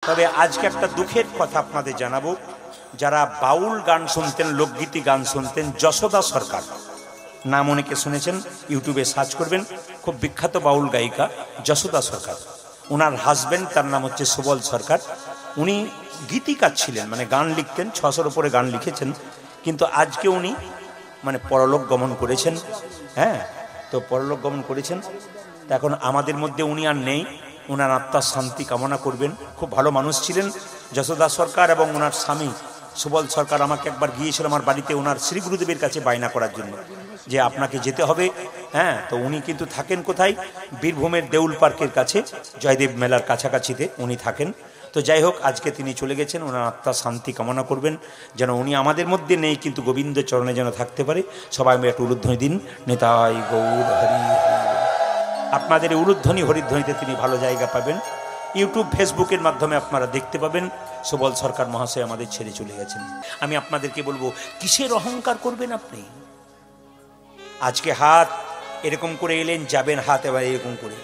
তবে আজকে একটা দুঃখের কথা আপনাদের জানাবো, যারা বাউল গান শুনতেন, লোকগীতি গান শুনতেন, যশোদা সরকার নাম অনেকে শুনেছেন, ইউটিউবে সার্চ করবেন, খুব বিখ্যাত বাউল গায়িকা যশোদা সরকার। ওনার হাজবেন্ড, তার নাম হচ্ছে সুবল সরকার। উনি গীতিকার ছিলেন, মানে গান লিখতেন, 600-র উপরে গান লিখেছেন। কিন্তু আজকে উনি মানে পরলোক গমন করেছেন। হ্যাঁ, তো পরলোক গমন করেছেন, তা এখন আমাদের মধ্যে উনি আর নেই। ওনার আত্মার শান্তি কামনা করবেন। খুব ভালো মানুষ ছিলেন যশোদা সরকার, এবং ওনার স্বামী সুবল সরকার আমাকে একবার গিয়েছিল আমার বাড়িতে ওনার শ্রী গুরুদেবের কাছে বায়না করার জন্য, যে আপনাকে যেতে হবে। হ্যাঁ, তো উনি কিন্তু থাকেন কোথায়? বীরভূমের দেউল পার্কের কাছে, জয়দেব মেলার কাছাকাছিতে উনি থাকেন। তো যাই হোক, আজকে তিনি চলে গেছেন, ওনার আত্মার শান্তি কামনা করবেন, যেন উনি আমাদের মধ্যে নেই কিন্তু গোবিন্দ চরণে যেন থাকতে পারে। সবাই মিলে একটু উলুধ্বনি দিন, নিতাই গৌর হরি। আপনাদের উলুধ্বনি হরিধ্বনিতে তিনি ভালো জায়গা পাবেন। ইউটিউব ফেসবুকের মাধ্যমে আপনারা দেখতে পাবেন সুবল সরকার মহাশয় আমাদের ছেড়ে চলে গেছেন। আমি আপনাদেরকে বলবো, কিসের অহংকার করবেন আপনি? আজকে হাত এরকম করে এলেন, যাবেন হাত এবার এরকম করে,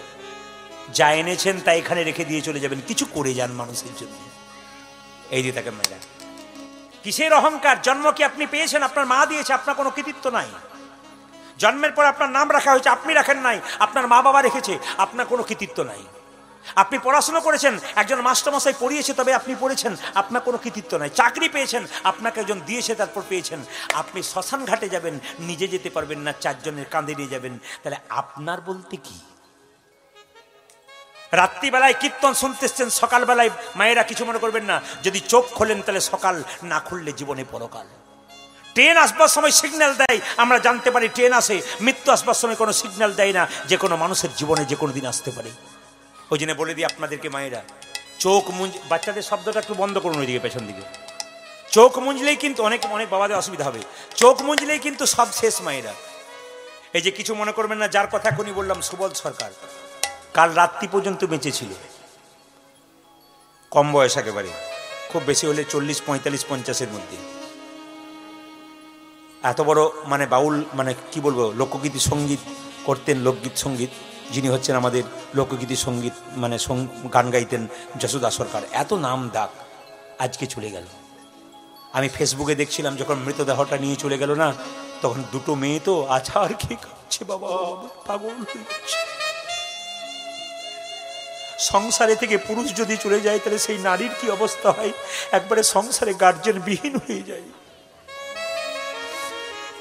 যা এনেছেন তা এখানে রেখে দিয়ে চলে যাবেন। কিছু করে যান মানুষের জন্য। এই দিয়ে তাকে মেয়েরা, কিসের অহংকার? জন্ম কি আপনি পেয়েছেন? আপনার মা দিয়েছে, আপনার কোনো কৃতিত্ব নাই। জন্মের পর আপনার নাম রাখা হয়েছে, আপনি রাখেন নাই, আপনার মা বাবা রেখেছে, আপনার কোনো কৃতিত্ব নাই। আপনি পড়াশোনা করেছেন, একজন মাস্টারমশাই পড়িয়েছে তবে আপনি পড়েছেন, আপনার কোনো কৃতিত্ব নাই। চাকরি পেয়েছেন, আপনাকে একজন দিয়েছে তারপর পেয়েছেন। আপনি শ্মশান ঘাটে যাবেন, নিজে যেতে পারবেন না, চারজনের কাঁধে নিয়ে যাবেন, তাহলে আপনার বলতে কি? রাত্রিবেলায় কীর্তন শুনতে এসছেন, সকালবেলায় মায়েরা কিছু মনে করবেন না, যদি চোখ খোলেন তাহলে সকাল, না খুললে জীবনে পরকাল। ট্রেন আসবার সময় সিগন্যাল দেয়, আমরা জানতে পারি ট্রেন আসে। মৃত্যু আসবার সময় কোনো সিগন্যাল দেয় না, যে কোনো মানুষের জীবনে যে কোনো দিন আসতে পারে। ওই জন্য বলে দিই আপনাদেরকে, মায়েরা চোখ মুঞ্জ, বাচ্চাদের শব্দটা একটু বন্ধ করুন ওইদিকে পেছন দিকে। চোখ মুঞ্জলেই কিন্তু অনেক বাবাদের অসুবিধা হবে। চোখ মুঞ্জলেই কিন্তু সব শেষ মায়েরা। এই যে কিছু মনে করবেন না, যার কথা এখনই বললাম, সুবল সরকার কাল রাত্রি পর্যন্ত বেঁচে ছিল। কম বয়স, একেবারে খুব বেশি হলে 40, 45, 50-এর মধ্যে। এত বড় মানে বাউল, মানে কি বলবো, লোকগীতি সঙ্গীত করতেন, লোকগীত সঙ্গীত। যিনি হচ্ছেন আমাদের লোকগীতি সঙ্গীত মানে গান গাইতেন যশোদা সরকার। এত নাম ডাক, আজকে চলে গেল। আমি ফেসবুকে দেখছিলাম, যখন মৃতদেহটা নিয়ে চলে গেল না, তখন দুটো মেয়ে তো আছাড় খেয়ে কাঁদছে, বাবা পাগল হয়ে যাচ্ছে। সংসারে থেকে পুরুষ যদি চলে যায়, তাহলে সেই নারীর কি অবস্থা হয়? একবারে সংসারে গার্জেন বিহীন হয়ে যায়।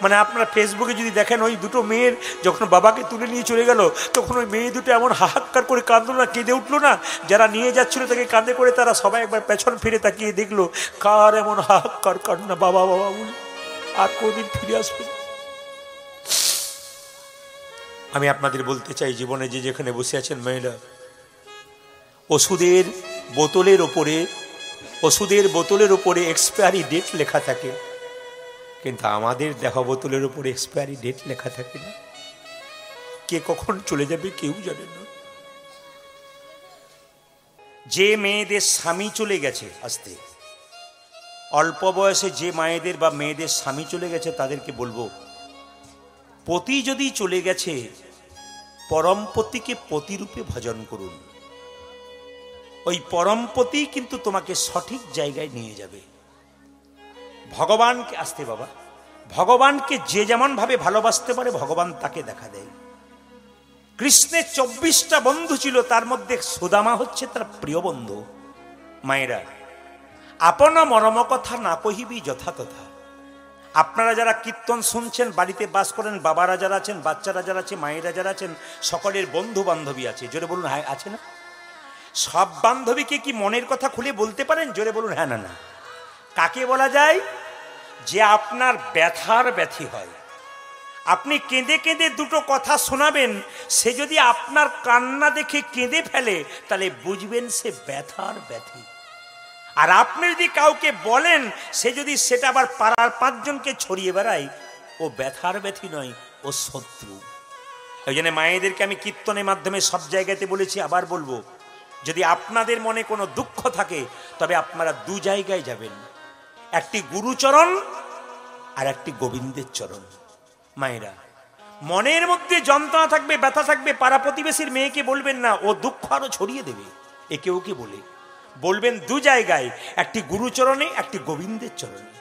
মানে আপনারা ফেসবুকে যদি দেখেন, ওই দুটো মেয়ের যখন বাবাকে তুলে নিয়ে চলে গেল, তখন ওই মেয়ে দুটো এমন হাহাকার করে কাঁদলো না, কেঁদে উঠলো না। যারা নিয়ে যাচ্ছিল তাকে কাঁদে করে, তারা সবাই একবার পেছন ফিরে তাকিয়ে দেখলো, কার এমন হাহাকার কান্না, বাবা বাবা বলে, আর কোনদিন ফিরে আসবে। আমি আপনাদের বলতে চাই, জীবনে যে যেখানে বসে আছেন মেয়েরা, ওষুধের বোতলের উপরে এক্সপায়ারি ডেট লেখা থাকে, কিন্তু আমাদের দেহ বোতলের উপরে এক্সপায়ারি ডেট লেখা থাকে না। কে কখন চলে যাবে কেউ জানে না। যে মেয়েদের স্বামী চলে গেছে, আসতে অল্প বয়সে যে মায়েদের বা মেয়েদের স্বামী চলে গেছে, তাদেরকে বলবো, পতি যদি চলে গেছে, পরমপতিকে পতিরূপে ভজন করুন। ওই পরমপতি কিন্তু তোমাকে সঠিক জায়গায় নিয়ে যাবে। ভগবানকে, আসতে বাবা, ভগবানকে যে যেমন ভাবে ভালোবাসতে পারে, ভগবান তাকে দেখা দেয়। কৃষ্ণের 24টা বন্ধু ছিল, তার মধ্যে সুদামা হচ্ছে তার প্রিয় বন্ধু। মায়েরা, আপনা মরম কথা না কহিবি যথাতথা। আপনারা যারা কীর্তন শুনছেন, বাড়িতে বাস করেন, বাবারা যারা আছেন, বাচ্চারা যারা আছে, মায়েরা যারা আছেন, সকলের বন্ধু বান্ধবী আছে। জোরে বলুন হ্যাঁ, আছে না? সব বান্ধবীকে কি মনের কথা খুলে বলতে পারেন? জোরে বলুন হ্যাঁ না না। কাকে বলা যায়? যে আপনার ব্যথার ব্যথী হয়। আপনি কেঁদে কেঁদে দুটো কথা শোনাবেন, সে যদি আপনার কান্না দেখে কেঁদে ফেলে, তাহলে বুঝবেন সে ব্যথার ব্যথী। আর আপনি যদি কাউকে বলেন, সে যদি সেটা আবার পাড়ার 5 জনকে ছড়িয়ে বেড়ায়, ও ব্যথার ব্যথী নয়, ও শত্রু। ওই জন্য মায়েদেরকে আমি কীর্তনের মাধ্যমে সব জায়গাতে বলেছি, আবার বলবো, যদি আপনাদের মনে কোনো দুঃখ থাকে, তবে আপনারা 2 জায়গায় যাবেন, একটি গুরুচরণ আর একটি গোবিন্দের চরণ। মায়েরা, মনের মধ্যে যন্ত্রণা থাকবে, ব্যথা থাকবে, পাড়া প্রতিবেশীর মেয়েকে বলবেন না, ও দুঃখ আরো ছড়িয়ে দেবে। একে ওকে বলে বলবেন দু জায়গায়, একটি গুরুচরণে, একটি গোবিন্দের চরণে।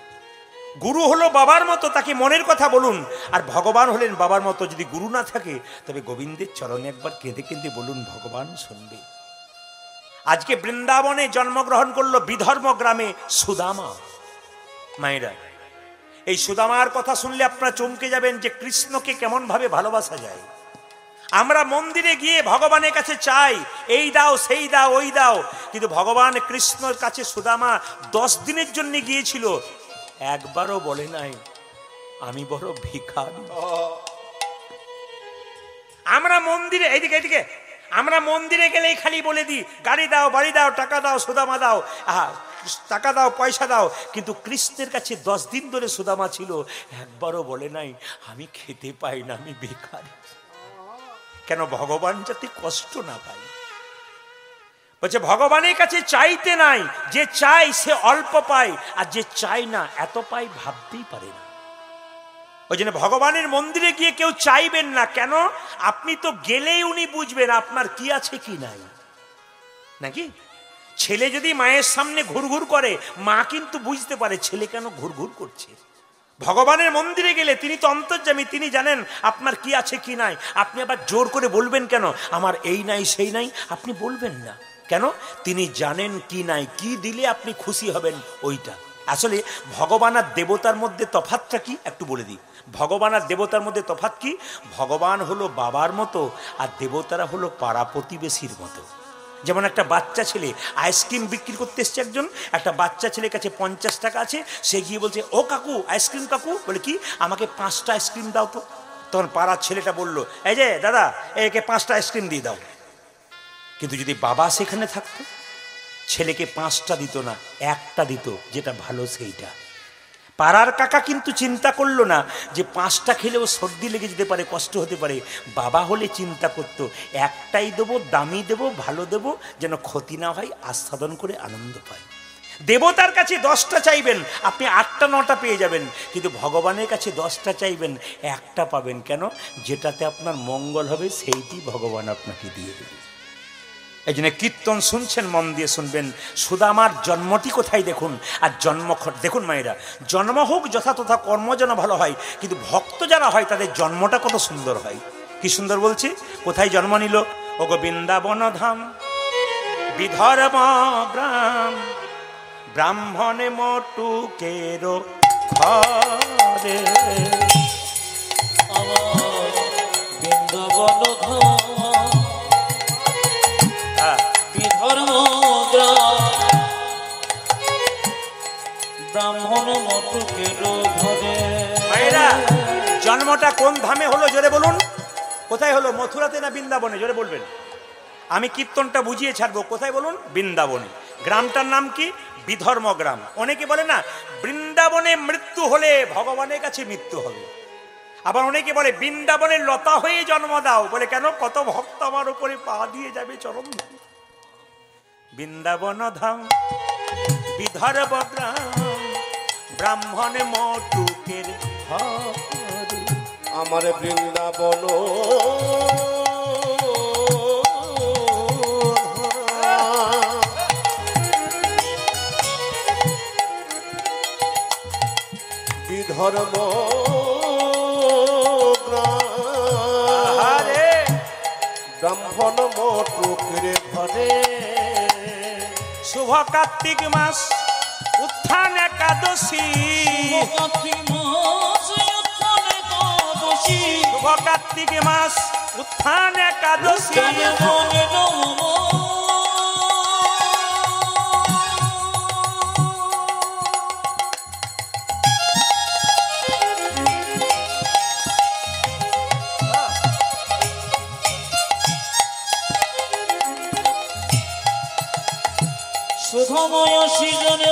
গুরু হলো বাবার মতো, তাকে মনের কথা বলুন, আর ভগবান হলেন বাবার মতো। যদি গুরু না থাকে তবে গোবিন্দের চরণে একবার কেঁদে কেঁদে বলুন, ভগবান শুনবে। আজকে বৃন্দাবনে জন্মগ্রহণ করলো বিধর্ম গ্রামে সুদামা। মায়েরা, এই সুদামার কথা শুনলে আপনারা চমকে যাবেন যে কৃষ্ণকে কেমন ভাবে ভালোবাসা যায়। আমরা মন্দিরে গিয়ে ভগবানের কাছে চাই, এই দাও সেই দাও ওই দাও, কিন্তু ভগবান কৃষ্ণর কাছে সুদামা 10 দিনের জন্য গিয়েছিল, একবারও বলে নাই আমি বড় ভিখারি। আমরা মন্দিরে, এইদিকে এইদিকে, আমরা মন্দিরে গেলেই খালি বলে দিই গাড়ি দাও, বাড়ি দাও, টাকা দাও, সুদামা দাও, টাকা দাও, পয়সা দাও, কিন্তু কৃষ্ণের কাছে 10 দিন ধরে সুদামা ছিল, একবারও বলে নাই আমি খেতে পাই না, আমি ভিখারি। কেন? ভগবান যাতে কষ্ট না পায়। বলছে ভগবানের কাছে চাইতে নাই, যে চাই সে অল্প পায়, আর যে চাই না এত পায় ভাবতেই পারে না। ওই জন্য ভগবানের মন্দিরে গিয়ে কেউ চাইবেন না। কেন? আপনি তো গেলেই উনি বুঝবেন আপনার কি আছে কি নাই, নাকি? ছেলে যদি মায়ের সামনে ঘুরঘুর করে, মা কিন্তু বুঝতে পারে ছেলে কেন ঘুরঘুর করছে। ভগবানের মন্দিরে গেলে তিনি তো অন্তর্যামী, তিনি জানেন আপনার কি আছে কি নাই। আপনি আবার জোর করে বলবেন কেন আমার এই নাই সেই নাই? আপনি বলবেন না। কেন? তিনি জানেন কি নাই, কি দিলে আপনি খুশি হবেন ওইটা। আসলে ভগবান আর দেবতার মধ্যে তফাৎটা কি একটু বলে দিই। ভগবান আর দেবতার মধ্যে তফাৎ কি? ভগবান হলো বাবার মতো, আর দেবতারা হলো পাড়া প্রতিবেশীর মতো। যেমন একটা বাচ্চা ছেলে আইসক্রিম বিক্রি করতে এসছে, একজন একটা বাচ্চা ছেলের কাছে 50 টাকা আছে, সে গিয়ে বলছে ও কাকু আইসক্রিম কাকু, বলে কি আমাকে 5টা আইসক্রিম দাও তো। তখন পাড়ার ছেলেটা বলল এই যে দাদা একে 5টা আইসক্রিম দিয়ে দাও। কিন্তু যদি বাবা সেখানে থাকতো, ছেলেকে 5টা দিত না, একটা দিত, যেটা ভালো সেইটা। পাড়ার কাকা কিন্তু চিন্তা করলো না যে 5টা খেলেও সর্দি লেগে যেতে পারে, কষ্ট হতে পারে। বাবা হলে চিন্তা করতো একটাই দেবো, দামি দেবো, ভালো দেবো, যেন ক্ষতি না হয়, আস্বাদন করে আনন্দ পায়। দেবতার কাছে 10টা চাইবেন, আপনি 8টা 9টা পেয়ে যাবেন, কিন্তু ভগবানের কাছে 10টা চাইবেন, একটা পাবেন। কেন? যেটাতে আপনার মঙ্গল হবে সেইটি ভগবান আপনাকে দিয়ে দেবে। এই জন্য কীর্তন শুনছেন, মন দিয়ে শুনবেন। সুদামার জন্মটি কোথায় দেখুন, আর জন্ম দেখুন মায়েরা। জন্ম হোক যথাতথা, কর্ম যেন ভালো হয়, কিন্তু ভক্ত যারা হয় তাদের জন্মটা কত সুন্দর হয়। কি সুন্দর বলছে, কোথায় জন্ম নিল? ও গো বৃন্দাবন ধাম বিধর্ম গ্রাম, ব্রাহ্মণে মটুকের ঘরে। বৃন্দাবন ধাম বিধর্ম গ্রাম, ব্রাহ্মণ মটুকের ঘরে। মায়েরা, জন্মটা কোন ধামে হলো জোরে বলুন? কোথায় হলো? মথুরাতে না বৃন্দাবনে? জোরে বলবেন। আমি কীর্তনটা বুঝিয়ে ছাড়বো। কোথায় বলুন? বৃন্দাবনে। গ্রামটার নাম কি? বিধর্ম গ্রাম। অনেকে বলে না বৃন্দাবনে মৃত্যু হলে ভগবানের কাছে মৃত্যু হবে। আবার অনেকে বলে বৃন্দাবনের লতা হয়ে জন্ম দাও। বলে কেন? কত ভক্ত আমার উপরে পা দিয়ে যাবে চরম। বৃন্দাবন ধাম বিধর্ম গ্রাম, ব্রাহ্মণ মটুকের ঘরে। আমার বৃন্দাবন বিধর্ম গ্রাম, ব্রাহ্মণ মটুকের ঘরে। শুভ কার্তিক মাস উত্থান একাদশী, শুভ কার্তিক মাস উত্থান একাদশী। সুধময় সৃজনে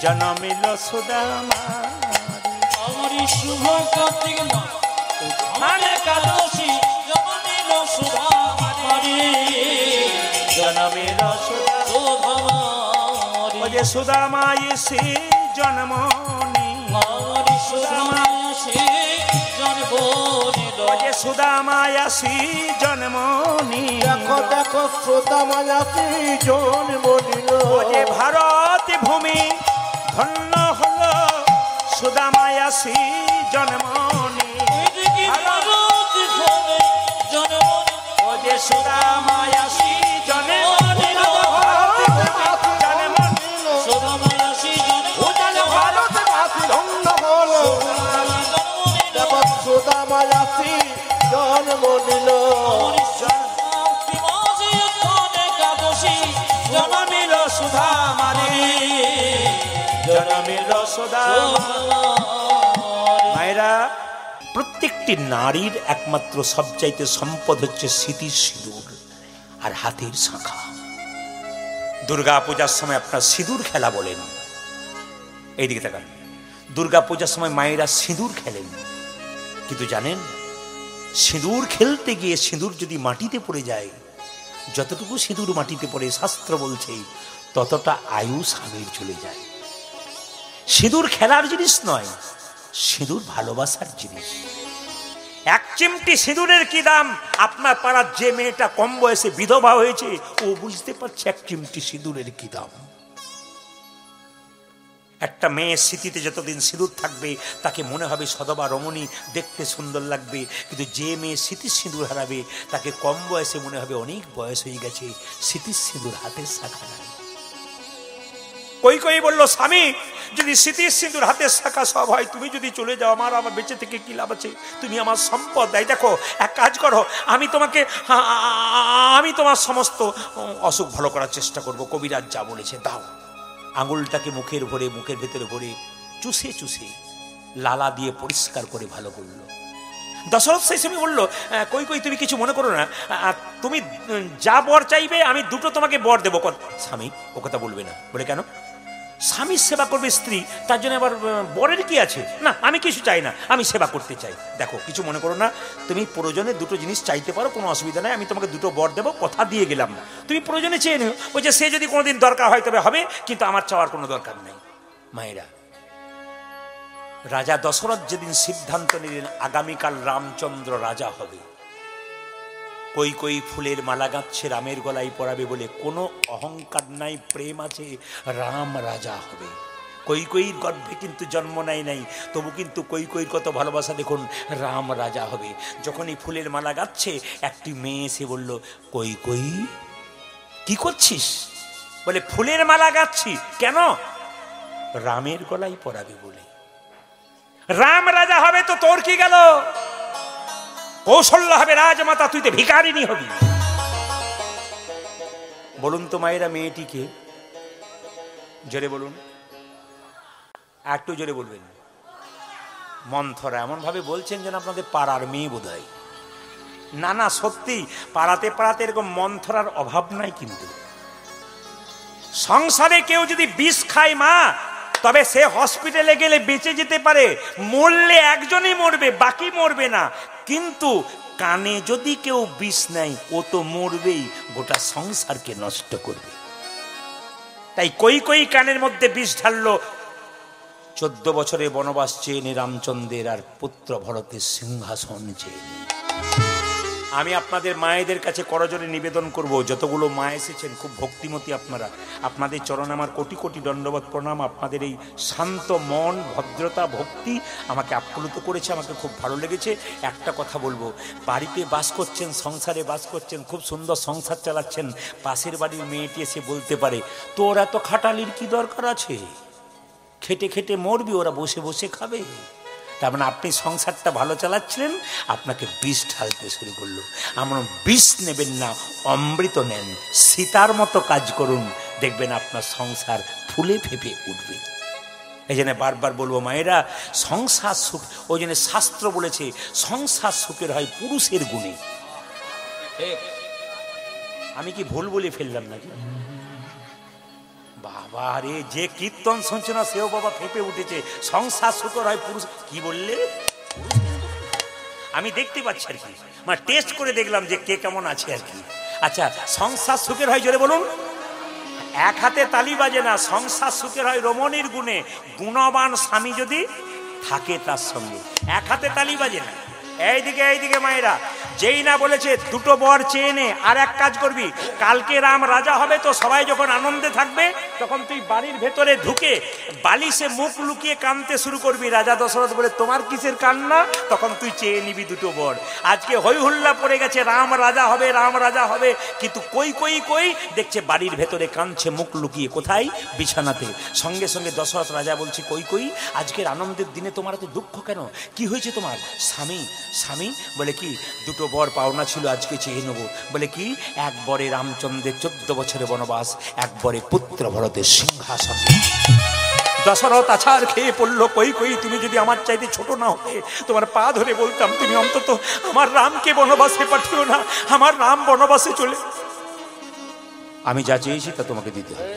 জনমিল সুদামা আমারই শুভ কার্তিক মাস উত্থান একাদশী জনমিল সুধামারি জনমিল সুধামারি ওরে সুদামাই সে জন্মনি আমারই সুধামাসি জন্মনিল ওরে সুদামাই আসি জন্মনি দেখো দেখো সুধামাসি জন্মনিল ওরে ভারত ভূমি ধন্য হলো সুদামাই আসি জন্মনি ওরে সুদামাই আসি জন্মনি ভারতবাসী ধন্য হলো দেখো সুধামাসি জন্মনিল জনমিল সুধামারি জনমিল মায়েরা, প্রত্যেকটি নারীর একমাত্র সবচাইতে সম্পদ হচ্ছে স্মৃতির সিঁদুর আর হাতের শাঁখা। দুর্গা পূজার সময় আপনার সিঁদুর খেলা বলেন, এইদিকে তাকান। দুর্গা পূজার সময় মায়েরা সিঁদুর খেলেন, কিন্তু জানেন সিঁদুর খেলতে গিয়ে সিঁদুর যদি মাটিতে পড়ে যায়, যতটুকু সিঁদুর মাটিতে পড়ে শাস্ত্র বলছে ততটা আয়ু স্বামীর চলে যায়। সিঁদুর খেলার জিনিস নয়, সিঁদুর ভালোবাসার জিনিস। এক চিমটি সিঁদুরের কি দাম? আপনার পাড়ার যে মেয়েটা কম বয়সে বিধবা হয়েছে ও বুঝতে পারছে এক চিমটি সিঁদুরের কি দাম। একটা মেয়ের স্মৃতিতে যতদিন সিঁদুর থাকবে তাকে মনে হবে সদবা রমণী, দেখতে সুন্দর লাগবে। কিন্তু যে মেয়ে স্মৃতির সিঁদুর হারাবে তাকে কম বয়সে মনে হবে অনেক বয়স হয়ে গেছে, স্মৃতির সিঁদুর হাতের শাখা নাই। কই কই বলল, স্বামী যদি স্মৃতির সিঁদুর হাতের শাখা সব হয়, তুমি যদি চলে যাও আমার বেঁচে থেকে কি লাভ আছে? তুমি আমার সম্পদ। তাই দেখো, এক কাজ করো, আমি তোমার সমস্ত অসুখ ভালো করার চেষ্টা করব। কবিরাজ যা বলেছে দাও। আঙুলটাকে মুখের ভেতরে ভরে চুষে চুষে লালা দিয়ে পরিষ্কার করে ভালো করলো। দশরথ সেই সময় বললো, কই কই তুমি কিছু মনে করো না, তুমি যা বর চাইবে আমি দুটো তোমাকে বর দেবো। স্বামী ও কথা বলবে না। বলে কেন? স্বামীর সেবা করবে স্ত্রী, তার জন্য আবার বরের কি আছে? না, আমি কিছু চাই না, আমি সেবা করতে চাই। দেখো কিছু মনে করো না, তুমি প্রয়োজনে দুটো জিনিস চাইতে পারো, কোনো অসুবিধা নাই, আমি তোমাকে দুটো বর দেবো, কথা দিয়ে গেলাম না। তুমি প্রয়োজনে চেয়ে নিও, ওই যে সে যদি কোনোদিন দরকার হয় তবে হবে, কিন্তু আমার চাওয়ার কোনো দরকার নেই। মায়েরা, রাজা দশরথ যেদিন সিদ্ধান্ত নিলেন আগামীকাল রামচন্দ্র রাজা হবে, কই কই ফুলের মালা গাঁথছে রামের গলায় পরাবে বলে, কোনো অহংকার নাই, প্রেম আছে, রাম রাজা হবে। কই কইর গর্ভে কিন্তু জন্ম নাই, তবু কিন্তু কই কইর কত ভালোবাসা দেখুন, রাম রাজা হবে। যখন এই ফুলের মালা গাঁথছে, একটি মেয়ে এসে বলল, কই কই কি করছিস? বলে ফুলের মালা গাঁথছি। কেন? রামের গলায় পরাবে বলে। রাম রাজা হবে তো তোর কি গেল? কৌশল্য হবে রাজমাতা, তুই তো ভিখারিনী হবি। বলুন তো মায়েরা, মেয়েটিকে জোরে বলুন, একটু জোরে বলবেন। মন্থরা এমন ভাবে বলছেন যেন আপনাদের পাড়ার মেয়ে বোধ হয়। না না, সত্যি পাড়াতে পাড়াতে এরকম মন্থরার অভাব নাই। কিন্তু সংসারে কেউ যদি বিষ খায় মা, তবে সে হসপিটালে গেলে বেঁচে যেতে পারে, মরলে একজনই মরবে, বাকি মরবে না। কিন্তু কানে যদি কেউ বিষ নেয়, ও তো মরবেই, গোটা সংসারকে নষ্ট করবে। তাই কই কই কানের মধ্যে বিষ ঢাললো। 14 বছরে বনবাস চেয়ে নে রামচন্দ্রের, আর পুত্র ভরতের সিংহাসন চেয়ে নে। আমি আপনাদের মায়েদের কাছে করজোড়ে নিবেদন করব, যতগুলো মা এসেছেন খুব ভক্তিমতী আপনারা, আপনাদের চরণে আমার কোটি কোটি দণ্ডবত প্রণাম। আপনাদের এই শান্ত মন, ভদ্রতা, ভক্তি আমাকে আপ্লুত করেছে, আমাকে খুব ভালো লেগেছে। একটা কথা বলবো, বাড়িতে বাস করছেন, সংসারে বাস করছেন, খুব সুন্দর সংসার চালাচ্ছেন, পাশের বাড়ির মেয়েটি এসে বলতে পারে, তোর এত খাটালির কি দরকার আছে? খেটে খেটে মরবি, ওরা বসে বসে খাবে। তার মানে আপনি সংসারটা ভালো চালাচ্ছিলেন, আপনাকে বিষ ঢালতে শুরু করলো। আমরা বিষ নেবেন না, অমৃত নেন, সীতার মতো কাজ করুন, দেখবেন আপনার সংসার ফুলে ফেঁপে উঠবে। এই জন্য বারবার বলবো মায়েরা, সংসার সুখ, ওই জন্য শাস্ত্র বলেছে সংসার সুখের হয় পুরুষের গুণে। আমি কি ভুল বলে ফেললাম নাকি? বাবা, বাবা রে, যে কীর্তন শুনছে না সেও বাবা ফেঁপে উঠেছে। সংসার সুখের হয় পুরুষ, কি বললে? আমি দেখতে পাচ্ছি আর কি, মানে টেস্ট করে দেখলাম যে কে কেমন আছে আর কি। আচ্ছা, সংসার সুখের হয় জোরে বলুন। এক হাতে তালি বাজে না, সংসার সুখের হয় রমণীর গুণে, গুণবান স্বামী যদি থাকে তার সঙ্গে। এক হাতে তালি বাজে না। এইদিকে এইদিকে মায়েরা, যেই না বলেছে দুটো বর চেয়ে নে, আর এক কাজ করবি, কালকে রাম রাজা হবে তো সবাই যখন আনন্দে থাকবে তখন তুই বাড়ির ভেতরে ঢুকে বালিশে মুখ লুকিয়ে কাঁদতে শুরু করবি। রাজা দশরথ বলে তোমার কিসের কান্না? তখন তুই চেয়ে নিবি দুটো বর। আজকে হই হুল্লা পড়ে গেছে, রাম রাজা হবে, রাম রাজা হবে, কিন্তু কই কই কই দেখছে বাড়ির ভেতরে কাঁদছে মুখ লুকিয়ে। কোথায়? বিছানাতে। সঙ্গে সঙ্গে দশরথ রাজা বলছে কই কই, আজকের আনন্দের দিনে তোমার এত দুঃখ কেন? কি হয়েছে তোমার? স্বামী স্বামী বলে কি, দুটো বর পাওনা ছিল আজকে চেয়ে নেবো। বলে কি, এক বরে রামচন্দ্রের 14 বছরের বনবাস, এক বরে পুত্র ভরতের সিংহাসন। দশরথ আছাড় খেয়ে পড়লো, কই কই তুমি যদি আমার চাইতে ছোট না হতে তোমার পা ধরে বলতাম তুমি অন্তত আমার রামকে বনবাসে পাঠিও না, আমার রাম বনবাসে চলে। আমি যা চেয়েছি তা তোমাকে দিতে হবে,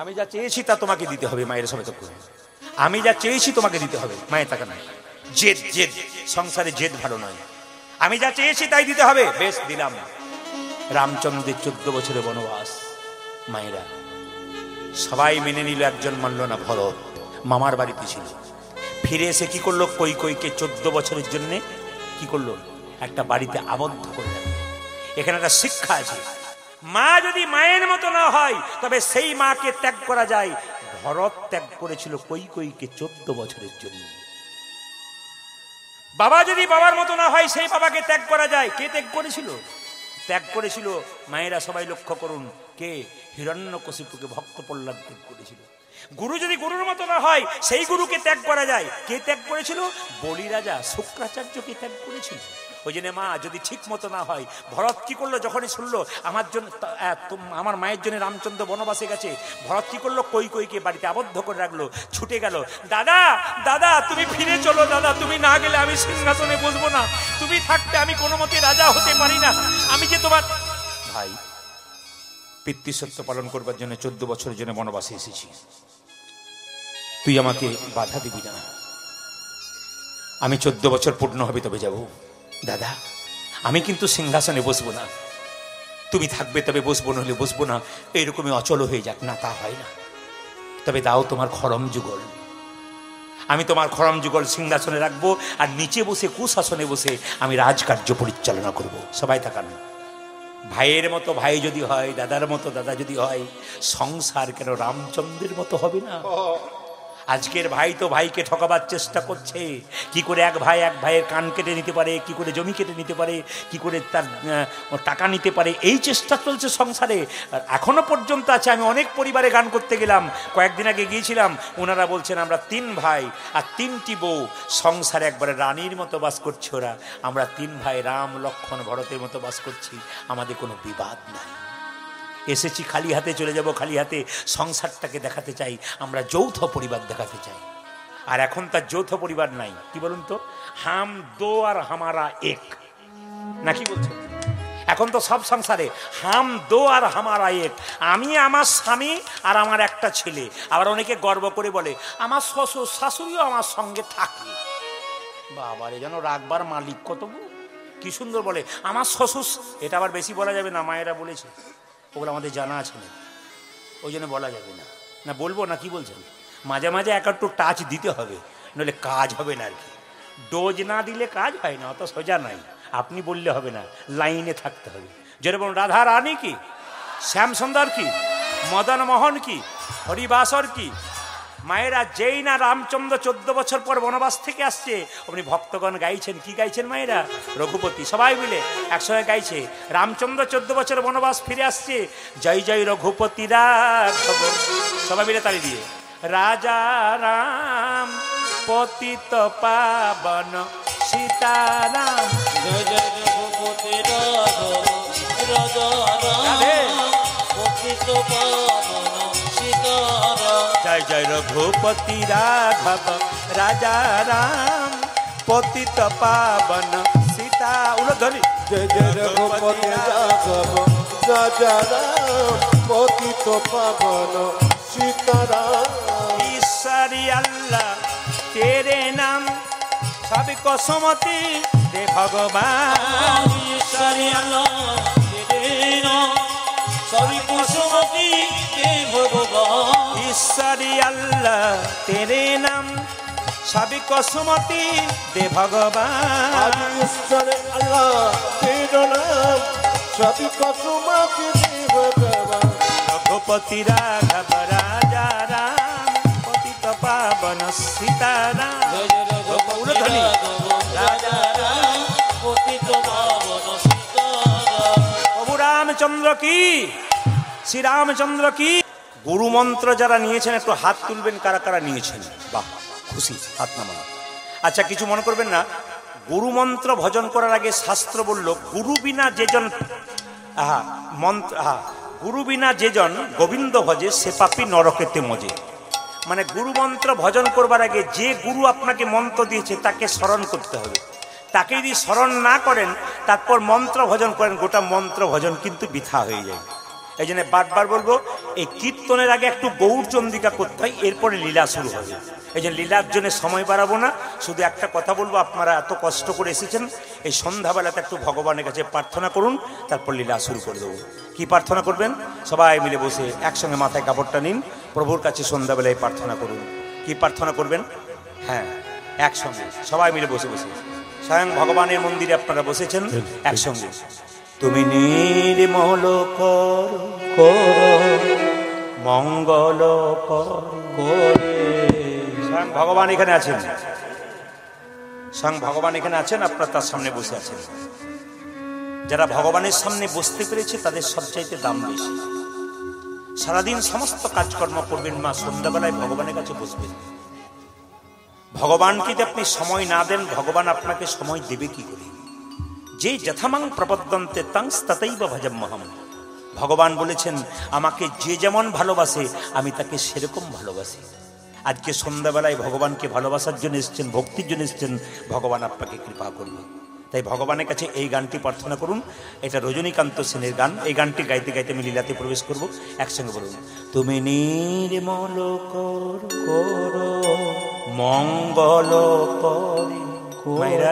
আমি যা চেয়েছি তা তোমাকে দিতে হবে। মায়ের সবাই তো আমি যা চেয়েছি তোমাকে দিতে হবে। মায়ের টাকা নাই, জেদ জেদ, সংসারে জেদ ভালো নয়। আমি যা চেয়েছি তাই দিতে হবে। বেশ দিলাম। রামচন্দ্রের 14 বছরের বনবাস। মায়েরা সবাই মেনে নিল, একজন মানল না। ভরত মামার বাড়িতে ছিল, ফিরে এসে কি করলো, কই কইকে 14 বছরের জন্য কি করলো, একটা বাড়িতে আবদ্ধ করে রাখলো। এখানে একটা শিক্ষা আছে, মা যদি মায়ের মতো না হয় তবে সেই মাকে ত্যাগ করা যায়। ভরত ত্যাগ করেছিল কই কইকে 14 বছরের জন্য। বাবা যদি বাবার মতো না হয় সেই বাবাকে ত্যাগ করা যায়। কে ত্যাগ করেছিল? ত্যাগ করেছিল মায়েরা সবাই লক্ষ্য করুন, কে? হিরণ্যকশিপুকে ভক্ত প্রহ্লাদ ত্যাগ করেছিল। গুরু যদি গুরুর মতো না হয় সেই গুরুকে ত্যাগ করা যায়। কে ত্যাগ করেছিল? বলি রাজা শুক্রাচার্যকে ত্যাগ করেছিল। ওই জন্য মা যদি ঠিক মতো না হয়, ভরত কি করলো, যখনই শুনলো আমার জন্য আমার মায়ের জন্য রামচন্দ্র বনবাসে গেছে, ভরত কি করলো, কই কইকে বাড়িতে আবদ্ধ করে রাখলো। ছুটে গেল, দাদা দাদা তুমি ফিরে চলো, দাদা তুমি না গেলে আমি সিংহাসনে বসবো না, তুমি থাকতে আমি কোনো মতে রাজা হতে পারি না। আমি যে তোমার ভাই, পিতৃসত্য পালন করবার জন্য 14 বছরের জন্য বনবাসে এসেছি, তুই আমাকে বাধা দিবি না। আমি 14 বছর পূর্ণ হবে তবে যাব। দাদা আমি কিন্তু সিংহাসনে বসবো না, তুমি থাকবে তবে বসবো, নহলে বসবো না। এইরকমই অচল হয়ে যাক না, তা হয় না। তবে দাও তোমার খড়ম যুগল, আমি তোমার খড়ম যুগল সিংহাসনে রাখবো, আর নিচে বসে কুশাসনে বসে আমি রাজকার্য পরিচালনা করব। সবাই তাকান। ভাইয়ের মতো ভাই যদি হয়, দাদার মতো দাদা যদি হয়, সংসার কেন রামচন্দ্রের মতো হবে না? আজকের ভাই তো ভাইকে ঠকাবার চেষ্টা করছে। কি করে এক ভাই এক ভাইয়ের কান কেটে নিতে পারে, কি করে জমি কেটে নিতে পারে, কি করে তার টাকা নিতে পারে, এই চেষ্টা চলছে সংসারে। আর এখনো পর্যন্ত আছে। আমি অনেক পরিবারে গান করতে গেলাম, কয়েকদিন আগে গিয়েছিলাম, ওনারা বলছেন আমরা 3 ভাই আর 3টি বউ, সংসারে একবারে রানীর মতো বাস করছে ওরা। আমরা 3 ভাই রাম লক্ষ্মণ ভরতের মতো বাস করছি, আমাদের কোনো বিবাদ নাই। এসেছি খালি হাতে, চলে যাব খালি হাতে। সংসারটাকে দেখাতে চাই আমরা যৌথ পরিবার দেখাতে চাই। আর এখন তার যৌথ পরিবার নাই। কি বলুন তো, হাম দো আর হামারা এক, নাকি বলছেন? এখন তো সব সংসারে হাম দো আর হামারা এক, আমি আমার স্বামী আর আমার একটা ছেলে। আবার অনেকে গর্ব করে বলে আমার শ্বশুর শাশুড়িও আমার সঙ্গে থাকে। বাবারে, যেন রাখবার মালিক কত কি সুন্দর বলে আমার শ্বশুর। এটা আবার বেশি বলা যাবে না, মায়েরা বলেছে, ওগুলো আমাদের জানা আছে না, ওই জন্য বলা যাবে না। না বলবো না, কি বলছেন? মাঝে মাঝে একটু টাচ দিতে হবে, নইলে কাজ হবে না আর কি। ডোজ না দিলে কাজ হয় না, অত সোজা নাই। আপনি বললে হবে না, লাইনে থাকতে হবে। যেরকম রাধা রানী কি, শ্যামসুন্দর কি, মদন মোহন কি, হরিবাসর কি, মায়েরা যেই না রামচন্দ্র 14 বছর পর বনবাস থেকে আসছে, অমনি ভক্তগণ গাইছেন। কি গাইছেন মায়েরা? রঘুপতি সবাই মিলে একসঙ্গে গাইছে। রামচন্দ্র 14 বছর বনবাস ফিরে আসছে, জয় জয় রঘুপতি রাঘব, সবাই মিলে তালি দিয়ে। রাজা রাম পতিত পাবন সীতারাম, জয় জয় রঘুপতি রাঘব, রাজা রাম পতিত পাবন সীতারাম। জয় জয় রঘুপতি রাঘব, রাজা রাম পতিত পাবন সীতা। উলধ্বনি। জয় জয় রঘুপতি রাঘব, রাজা রাম পতিত পাবন সীতারাম ईश्वरी अल्लाह तेरे नाम सबको सुमति दे भगवान ईश्वरी अल्लाह तेरे नाम सभी को सुमति दे भगवान ईश्वरी अल्लाह तेरे नाम सभी को सुमति दे भगवान আদি ঈশ্বর আল্লাহ তেরো নাম সবই কসুমতি দে ভগবান रघुपति राघव राजा राम पतित पावन सीताराम जय जय रघुपति राजा राम पतित पावन सीताराम प्रभु रामचंद्र की श्री रामचंद्र की गुरु मंत्र যারা নিয়েছেন একটু হাত তুলবেন কারা কারা নিয়েছেন বাহ খুশি হাত নামান আচ্ছা কিছু মনে করবেন না গুরু মন্ত্র ভজন করার আগে শাস্ত্র বলল গুরু বিনা যেজন গুরু বিনা যেজন গোবিন্দ ভজে সে পাপী নরকেতে মজে মানে গুরু মন্ত্র ভজন করবার আগে যে গুরু আপনাকে মন্ত্র দিয়েছে তাকে স্মরণ করতে হবে তাকে যদি স্মরণ না করেন তারপর মন্ত্র ভজন করেন গোটা মন্ত্র ভজন কিন্তু বৃথা হয়ে যায় এই জন্য বারবার বলবো এই কীর্তনের আগে একটু গৌরচন্দ্রিকা করতে হয় এরপরে লীলা শুরু হবে এই যে লীলার জন্য সময় বাড়াবো না শুধু একটা কথা বলবো আপনারা এত কষ্ট করে এসেছেন এই সন্ধ্যাবেলাতে একটু ভগবানের কাছে প্রার্থনা করুন তারপর লীলা শুরু করে দেবো কি প্রার্থনা করবেন সবাই মিলে বসে একসঙ্গে মাথায় কাপড়টা নিন প্রভুর কাছে সন্ধ্যাবেলায় প্রার্থনা করুন কি প্রার্থনা করবেন হ্যাঁ একসঙ্গে সবাই মিলে বসে বসে স্বয়ং ভগবানের মন্দিরে আপনারা বসেছেন একসঙ্গে তুমি নির্মল মঙ্গল স্বয়ং ভগবান এখানে আছেন স্বয়ং ভগবান এখানে আছেন আপনারা তার সামনে বসে আছেন যারা ভগবানের সামনে বসতে পেরেছে তাদের সবচাইতে দাম বেশি সারাদিন সমস্ত কাজকর্ম করবেন মা সন্ধ্যাবেলায় ভগবানের কাছে বসবেন ভগবানকে যদি আপনি সময় না দেন ভগবান আপনাকে সময় দেবে কি করে যে যথামাং প্রপদ্যন্তে তাংস ততৈব ভজম্যহম ভগবান বলেছেন আমাকে যে যেমন ভালোবাসে আমি তাকে সেরকম ভালোবাসি আজকে সন্ধ্যাবেলায় ভগবানকে ভালোবাসার জন্য এসেছেন ভক্তির জন্য এসেছেন ভগবান আপনাকে কৃপা করবে তাই ভগবানের কাছে এই গানটি প্রার্থনা করুন এটা রজনীকান্ত সেনের গান এই গানটি গাইতে গাইতে আমি লীলাতে প্রবেশ করব একসঙ্গে বলুন তুমি নির্মল করো মঙ্গল করে মায়েরা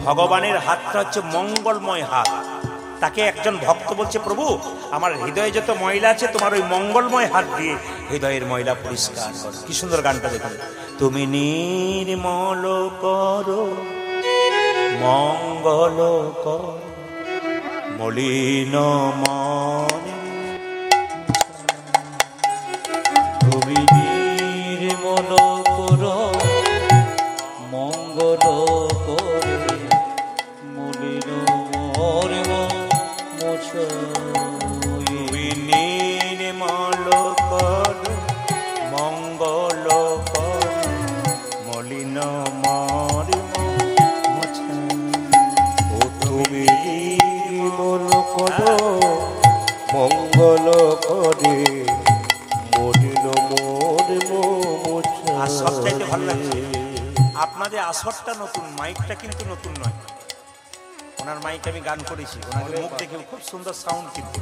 ভগবানের হাতটা হচ্ছে মঙ্গলময় হাত তাকে একজন ভক্ত বলছে প্রভু আমার হৃদয়ে যত ময়লা আছে তোমার ওই মঙ্গলময় হাত দিয়ে হৃদয়ের ময়লা পরিষ্কার করো কি সুন্দর গানটা দেখুন তুমি নির্মল করো মঙ্গল করো মলিন মনে তুমি নির্মল করো মঙ্গল করে মলিন মর্ম তুমি নির্মল করো মঙ্গল করো মলিন মর্ম ও তুমি নির্মল করো মঙ্গল করে মলিন মর্ম আর সবচাইতে ভালো লাগছে আপনাদের আসরটা নতুন মাইকটা কিন্তু নতুন নয় ওনার মাইক আমি গান করেছি ওনার মুখ দেখে খুব সুন্দর সাউন্ড কিন্তু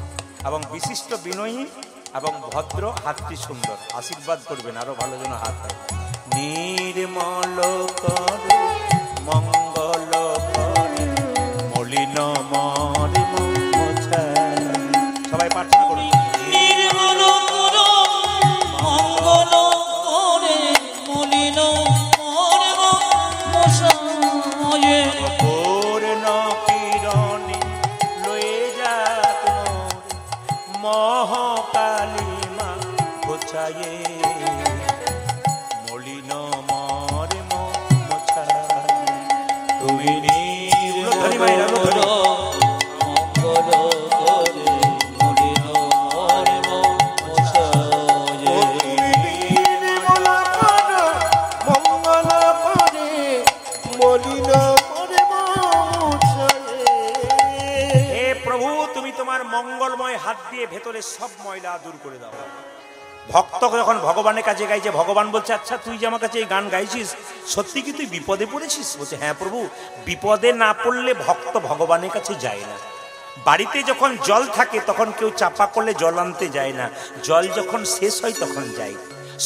এবং বিশিষ্ট বিনয়ী এবং ভদ্র হাতটি সুন্দর আশীর্বাদ করবেন আরো ভালো যেন হাত হয় নির্মল কর মঙ্গল করে মলিন মর্ম মোছায় সবাই প্রার্থনা করুন নির্মল করো মঙ্গল করে মলিন মর্ম মোছায় পূর্ণ কিরণে লয়ে যাক মোর মহাকালিমা গোছায়ে মলিন মর্ম মোছায়ে তুমি নির্মল করো মঙ্গল করে মলিন মর্ম মোছায় নির্মল করো মঙ্গল করে মলিন মর্ম মোছায়ে হে প্রভু তুমি তোমার মঙ্গলময় হাত দিয়ে ভেতরে সব ময়লা দূর করে দাও ভক্ত যখন ভগবানের কাছে গাইছে ভগবান বলছে আচ্ছা তুই যে আমার কাছে এই গান গাইছিস সত্যি কি তুই বিপদে পড়েছিস বলছে হ্যাঁ প্রভু বিপদে না পড়লে ভক্ত ভগবানের কাছে যায় না বাড়িতে যখন জল থাকে তখন কেউ চাপা করলে জল আনতে যায় না, জল যখন শেষ হয় তখন যায়।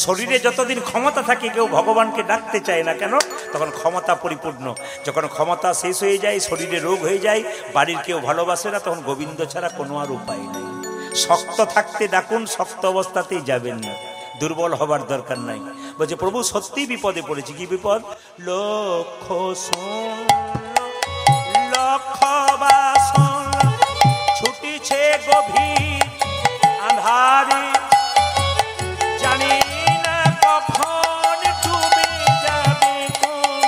শরীরে যতদিন ক্ষমতা থাকে কেউ ভগবানকে ডাকতে চায় না, কেন? তখন ক্ষমতা পরিপূর্ণ। যখন ক্ষমতা শেষ হয়ে যায়, শরীরে রোগ হয়ে যায়, বাড়ির কেউ ভালোবাসে না, তখন গোবিন্দ ছাড়া কোনো আর উপায় নেই। শক্ত থাকতে ডাকুন, শক্ত অবস্থাতেই যাবেন না, দুর্বল হবার দরকার নাই। বলছে প্রভু সত্যি বিপদে পড়েছি। কি বিপদ? লক্ষ লক্ষ বাসনা ছুটিছে গভীর আঁধারে, জানি না কখন ডুবে যাবে কোন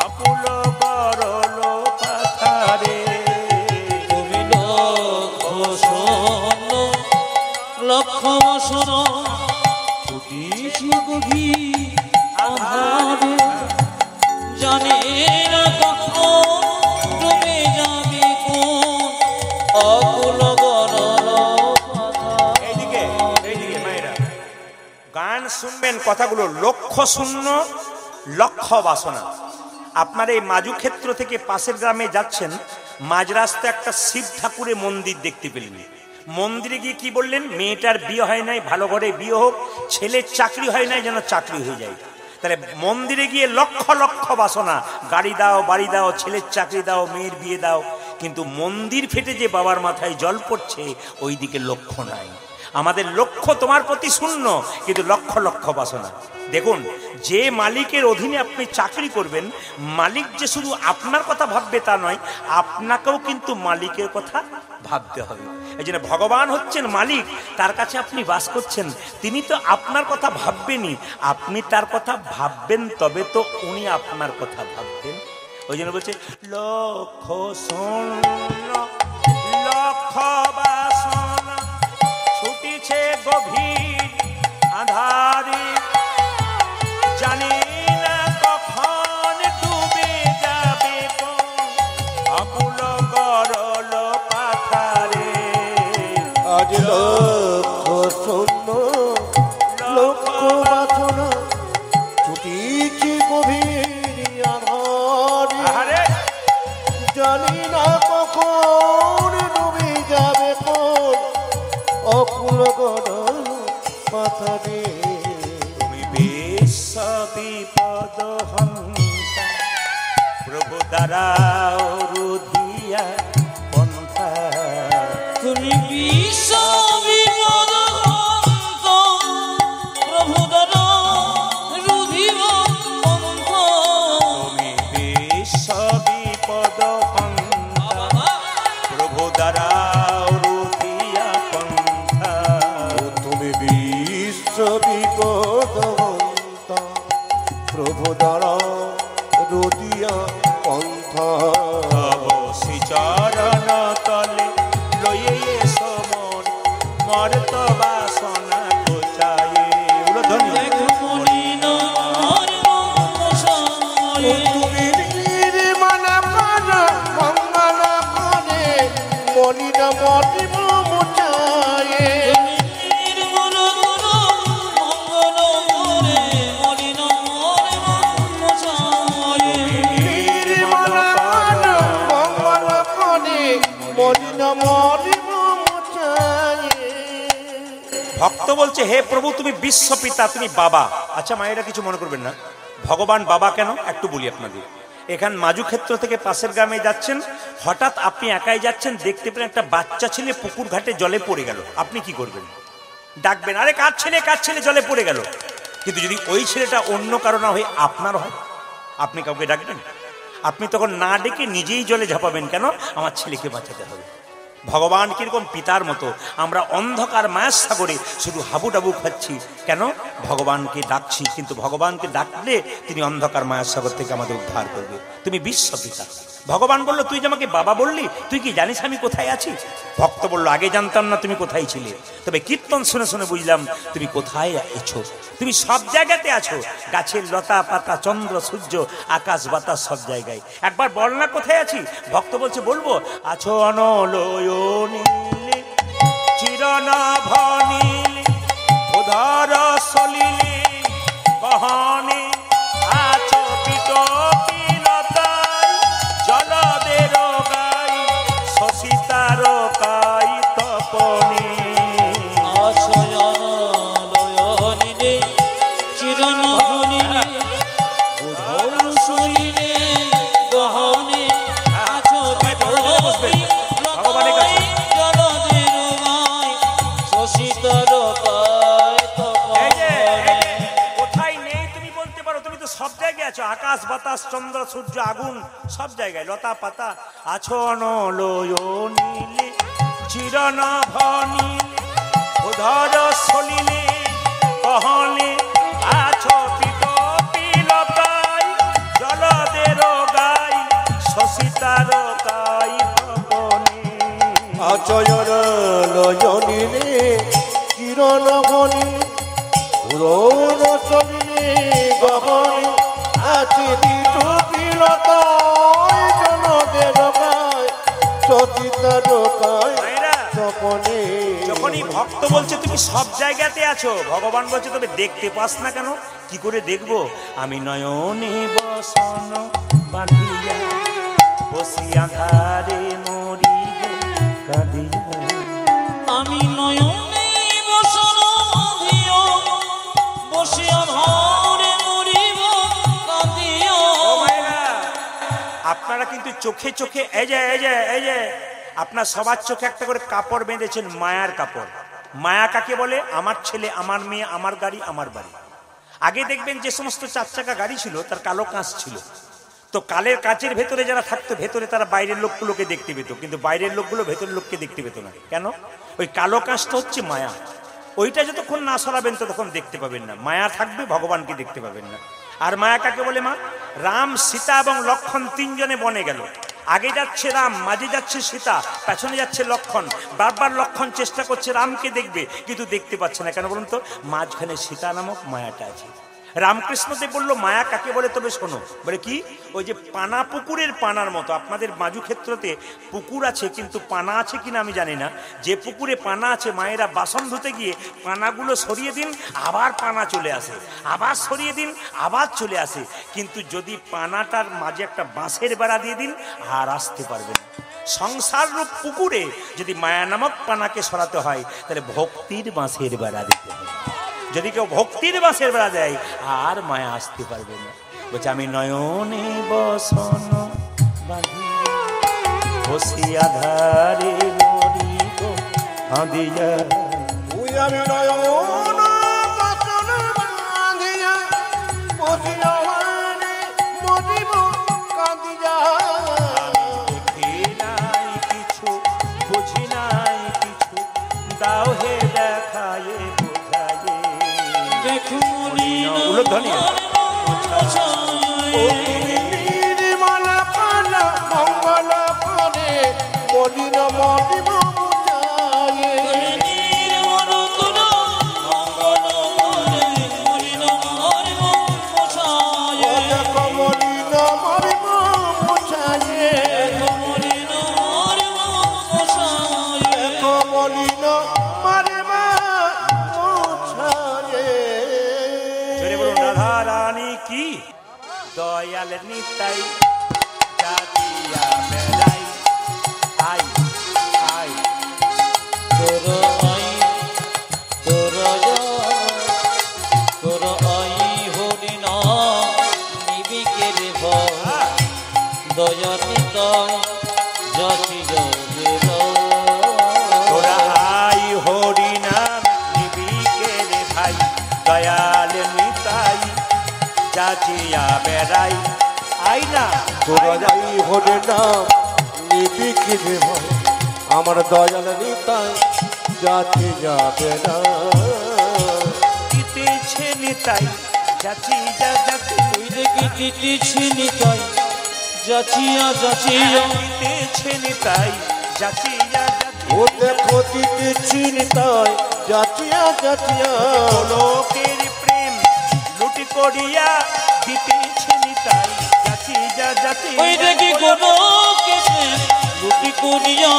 আকুল গরল পাথারে। লক্ষ বাসনা ছুটিছে গভীর আঁধারে, জানি না কখন ডুবে যাবে কোন আকুল গরল পাথারে। এইদিকে মায়েরা গান শুনবেন, কথাগুলো লক্ষ্য শূন্য, লক্ষ্য বাসনা। আপনার এই মাজুক্ষেত্র থেকে পাশের গ্রামে যাচ্ছেন, মাঝ রাস্তায় একটা শিব ঠাকুরের মন্দির দেখতে পেলেন। মন্দিরে গিয়ে কি বললেন? মেয়েটার বিয়ে হয় নাই, ভালো ঘরে বিয়ে হোক, ছেলের চাকরি হয় নাই, যেন চাকরি হয়ে যায়। তাহলে মন্দিরে গিয়ে লক্ষ লক্ষ বাসনা, গাড়ি দাও, বাড়ি দাও, ছেলের চাকরি দাও, মেয়ের বিয়ে দাও, কিন্তু মন্দির ফেটে যে বাবার মাথায় জল পড়ছে ওই দিকে লক্ষ্য নাই। আমাদের লক্ষ্য তোমার প্রতি শূন্য, কিন্তু লক্ষ লক্ষ বাসনা। দেখুন, যে মালিকের অধীনে আপনি চাকরি করবেন, মালিক যে শুধু আপনার কথা ভাববে তা নয়, আপনাকেও কিন্তু মালিকের কথা ভাবতে হবে। এই জন্য ভগবান হচ্ছেন মালিক, তার কাছে আপনি বাস করছেন, তিনি তো আপনার কথা ভাববেনই, আপনি তার কথা ভাববেন, তবে তো উনি আপনার কথা ভাববেন। ওই জন্য বলছে লক্ষ শূন্য লক্ষ বাসনা ছুটিছে গভীর আঁধারে, জানি না কখন ডুবে যাবে কোন আকুল গরল পাথারে। আজ লক্ষ শূন্য লক্ষ বাসনা ছুটিছে গভীর আঁধারে, জানি না কখন ডুবে যাবে কোন অকুল গরল পাথারে। তুমি বিশ্ব বিপদ হন্তা, প্রভু দ্বারা রুধিয়া পন্থা। তুমি বিশ্ব বিপদ হন্ত, প্রভু দ্বারা রুধিব পন্থ। তুমি বিশ্ব বিপদ হন্তা, প্রভু দ্বারা রুধিয়া পন্থা। তুমি বিশ্ব বিপদ হন্তা, প্রভু দ্বারা রুধিয়া পন্থা। শ্রী চরণ তলে লয়ে সমন মর্ত বাসনা গোচায়ে। তুমি নির্মল প্রাণ মঙ্গল করে মলিন মতিব মুছায়ে। নির্মল প্রাণ মঙ্গল করে মলিন মতিব মুছায়ে। ভক্ত বলছে, হে প্রভু তুমি বিশ্বপিতা, তুমি বাবা। আচ্ছা মায়েরা কিছু মনে করবেন না, ভগবান বাবা কেন একটু বলি আপনাদের। এখান মাজুক্ষেত্র থেকে পাশের গ্রামে যাচ্ছেন, হঠাৎ আপনি একাই যাচ্ছেন, দেখতে পেলেন একটা বাচ্চা ছেলে পুকুর ঘাটে জলে পড়ে গেল, আপনি কি করবেন? ডাকবেন, আরে কার ছেলে জলে পড়ে গেল। কিন্তু যদি ওই ছেলেটা অন্য কারো না হয়ে আপনার হয়, আপনি কাউকে ডাকবেন? আপনি তখন না ডেকে নিজেই জলে ঝাঁপাবেন, কেন? আমার ছেলেকে বাঁচাতে হবে। ভগবান কিরকম পিতার মতো, আমরা অন্ধকার মায়ার সাগরে শুধু হাবুডাবু খাচ্ছি, কেন? ভগবানকে ডাকছি, কিন্তু ভগবানকে ডাকলে তিনি অন্ধকার মায়ার সাগর থেকে আমাদের উদ্ধার করবে। তুমি বিশ্ব পিতা। ভগবান বলল, তুই যে আমাকে বাবা বললি, তুই কি জানিস আমি কোথায় আছি? ভক্ত বলল, আগে জানতাম না তুমি কোথায় ছিলে, তবে কীর্তন শুনে শুনে বুঝলাম তুমি কোথায় আছো। তুমি সব জায়গাতে আছো, গাছের লতা পাতা, চন্দ্র সূর্য, আকাশ বাতাস, সব জায়গায়। একবার বল না কোথায় আছি? ভক্ত বলছে, বলবো, আছো অনলয়নীলে চিরনভনীলে উদার সলিলে গহনে, আছো পিতলতায় জলদের গাই শশিতার আছো, আকাশ বাতাস চন্দ্র সূর্য আগুন সব জায়গায়, লতা পাতা আছো নলয়নীলে চিরনভনীলে উধর সলিলে কহলে আছো পিলতাই জলদের গাই শশিতার গাই ভবনে। আচয়ন লয়নিলে কিরণ ঘনি রৌন চলিলে গহনি আছে দিটু পিলতাই জনদের গায় সচিতার গায় স্বপনে। যখনই ভক্ত বলছে তুমি সব জায়গাতে আছো, ভগবান বলছে তবে দেখতে পাস না কেন? কি করে দেখবো? আমি নয়নে বসন বাঁধিয়া বসিয়া ধারে মরিব কাঁদিয়া। আমি নয়নে বসন বাঁধিয়া বসিয়া ধারে মরিব কাঁদিয়া। ও ভাইরা, আপনারা কিন্তু চোখে চোখে এই যে আপনার সবার চোখে একটা করে কাপড় বেঁধেছেন, মায়ার কাপড়। মায়া কাকে বলে? আমার ছেলে, আমার মেয়ে, আমার গাড়ি, আমার বাড়ি। আগে দেখবেন যে সমস্ত 4 চাকা গাড়ি ছিল তার কালো কাঁচ ছিল, তো কালের কাঁচের ভেতরে যারা থাকতো ভেতরে তারা বাইরের লোকগুলোকে দেখতে পেত, কিন্তু বাইরের লোকগুলো ভেতরের লোককে দেখতে পেত না। কেন? ওই কালো কাঁচটা হচ্ছে মায়া। ওইটা যতক্ষণ না সরাবেন ততক্ষণ দেখতে পাবেন না। মায়া থাকবে, ভগবানকে দেখতে পাবেন না। আর মায়া কাকে বলে? মা রাম, সীতা এবং লক্ষণ 3 জনে বনে গেল। আগে যাচ্ছে রাম, মাঝে যাচ্ছে সীতা, পেছনে যাচ্ছে লক্ষণ। বারবার লক্ষণ চেষ্টা করছে রামকে দেখবে, কিন্তু দেখতে পাচ্ছে না। কেন বলুন তো? মাঝখানে সীতা নামক মায়াটা আছে। রামকৃষ্ণদেব বলল মায়া কাকে বলে? তবে শোনো, বলে কি? ওই যে পানা পুকুরের পানার মতো। আপনাদের মাজু ক্ষেত্রতে পুকুর আছে, কিন্তু পানা আছে কিনা আমি জানি না। যে পুকুরে পানা আছে, মায়েরা বাসন ধুতে গিয়ে পানাগুলো সরিয়ে দিন, আবার পানা চলে আসে, আবার সরিয়ে দিন, আবার চলে আসে। কিন্তু যদি পানাটার মাঝে একটা বাঁশের বেড়া দিয়ে দিন, আর আসতে পারবে না। সংসার রূপ পুকুরে যদি মায়া নামক পানাকে সরাতে হয়, তাহলে ভক্তির বাঁশের বেড়া দিতে হবে। যদি কেউ ভক্তির বাঁশের বেড়া দেয়, আর মায়া আসতে পারবে না। বলছে আমি নয়নে বসন বাঁধিয়া বসিয়া ধারে মরিব কাঁদিয়া। আমি নয়ন বসন বাঁধিয়া বসিয়া মরিব কাঁদিয়া। দেখি নাই কিছু, বুঝি নাই কিছু, দাও হে দেখায়ে বোঝায়ে। দেখুনি উলুধ্বনি। নির্মলা পানা মঙ্গল করে মলিন মরিব মুছায়ে। মলিন মরিব মুছায়ে। মলিন মরিব মুছায়ে। জোরে বলুন রাধা রানী কি। দয়াল নিতাই জাতিয়া বেড়াই আই আই। তোর আই হরি না নিবিকে রে দয়ার নিতাই যাচি তোরা আই হরি নাম নিবিকে রে ভাই, দয়াল নিতাই যাচিয়া বেড়াই আই না। তোরা যাই হরে নাম নিবিকি রে ভাই, আমার দয়াল নিতাই যাতে যাবে না। দিতেছে নিতাই যাচি যাচি। তুই দেখি দিতেছি নিতাই যাচিয়া দিতেছে নিতাই যাচি যাচি। ও দেখো দিতেছি নিতাই যাচিয়া যাচিয়া। লোকের প্রেম লুটি করিয়া দিতেছে নিতাই যাচি যাচি। ওই দেখি কোনো কেসে লুটি করিয়া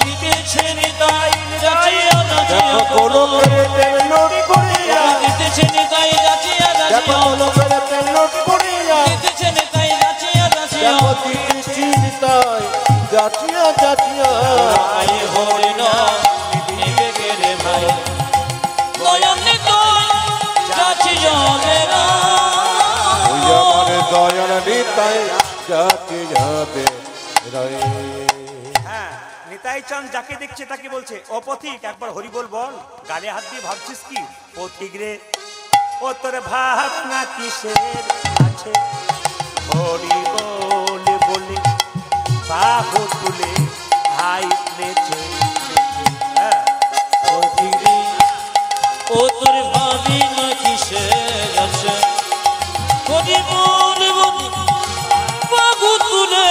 দিতেছে নিতাই যাচিয়া দেখো কোনো পেরেতে নোট করিয়া। দিতেছে নিতাই যাচিয়া দেখো কোনো পেরেতে নোট করিয়া। দিতেছে নিতাই যাচিয়া দেখো দিতেছি নিতাই যাচিয়া যাচিয়া। আই হরি না নিবিকে রে ভাই, দয়াল নিতাই যাচিয়া বেড়া। ওই আমার দয়াল নিতাই যাতে যাবে রে। হ্যাঁ, নিতাই চাঁদ যাকে দেখছে তাকে বলছে ও পথিক, একবার হরি বল বল। গালে হাত দিয়ে ভাবছিস কি? পথিক রে, ও তোর ভাবনা কিসের আছে? হরি বলে বলে বাহু তুলে আই নেচে হ্যাঁ পথিরে ও তোর ভাবি না কিসের আছে হরি বলে বলে বাহু তুলে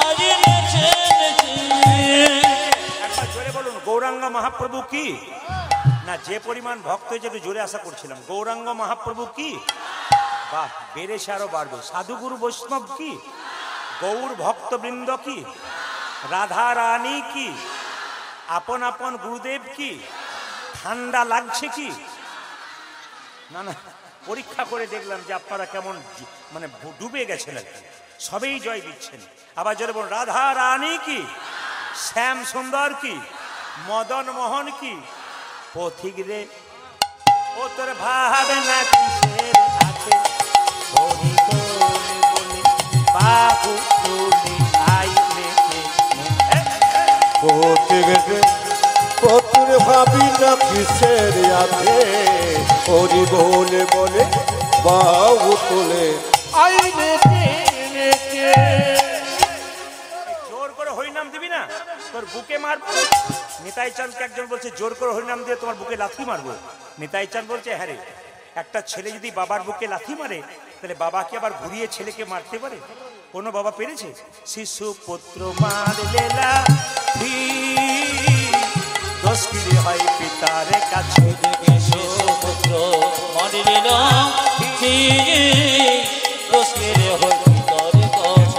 আজ নেচে নেচে। একবার জোরে বলুন গৌরাঙ্গ মহাপ্রভু কি না, যে পরিমাণ ভক্ত হয়েছে একটু জোরে আশা করছিলাম। গৌরাঙ্গ মহাপ্রভু কি, বাহ বেড়েছে আরো বাড়বে। সাধুগুরু বৈষ্ণব কি, গৌর ভক্তবৃন্দ কি, রাধা রানী কি, আপন আপন গুরুদেব কি, ঠান্ডা লাগছে কি না না, পরীক্ষা করে দেখলাম যে আপনারা কেমন মানে ডুবে গেছেন আর কি, সবেই জয় দিচ্ছেন। আবার জোরে বলুন রাধা রানী কি, শ্যাম সুন্দর কি, মদন মোহন কি, পথিক রে ও তোর ভাবে না কিসের আছে হরি বলে বলে বাবু তুলি আই নেচে পথিরে পথুর ভাবি না কিসের আছে হরি বলে বলে বাহু তোলে আই নেচে নেচে। জোর করে হরিনাম দিবি না তোর বুকে মারবো। নিতাই চাঁদকে একজন বলছে জোর করে হরিনাম দিয়ে তোমার বুকে লাথি মারবো। নিতাই চাঁদ বলছে হ্যাঁ রে, একটা ছেলে যদি বাবার বুকে লাথি মারে তাহলে বাবাকে আবার ঘুরিয়ে ছেলেকে মারতে পারে? কোনো বাবা পেরেছে? শিশু পুত্র মারলে লাথি দোষ কি রে হয় পিতার কাছে পুত্র মারিলে লাথি দোষ কি রে হয় পিতার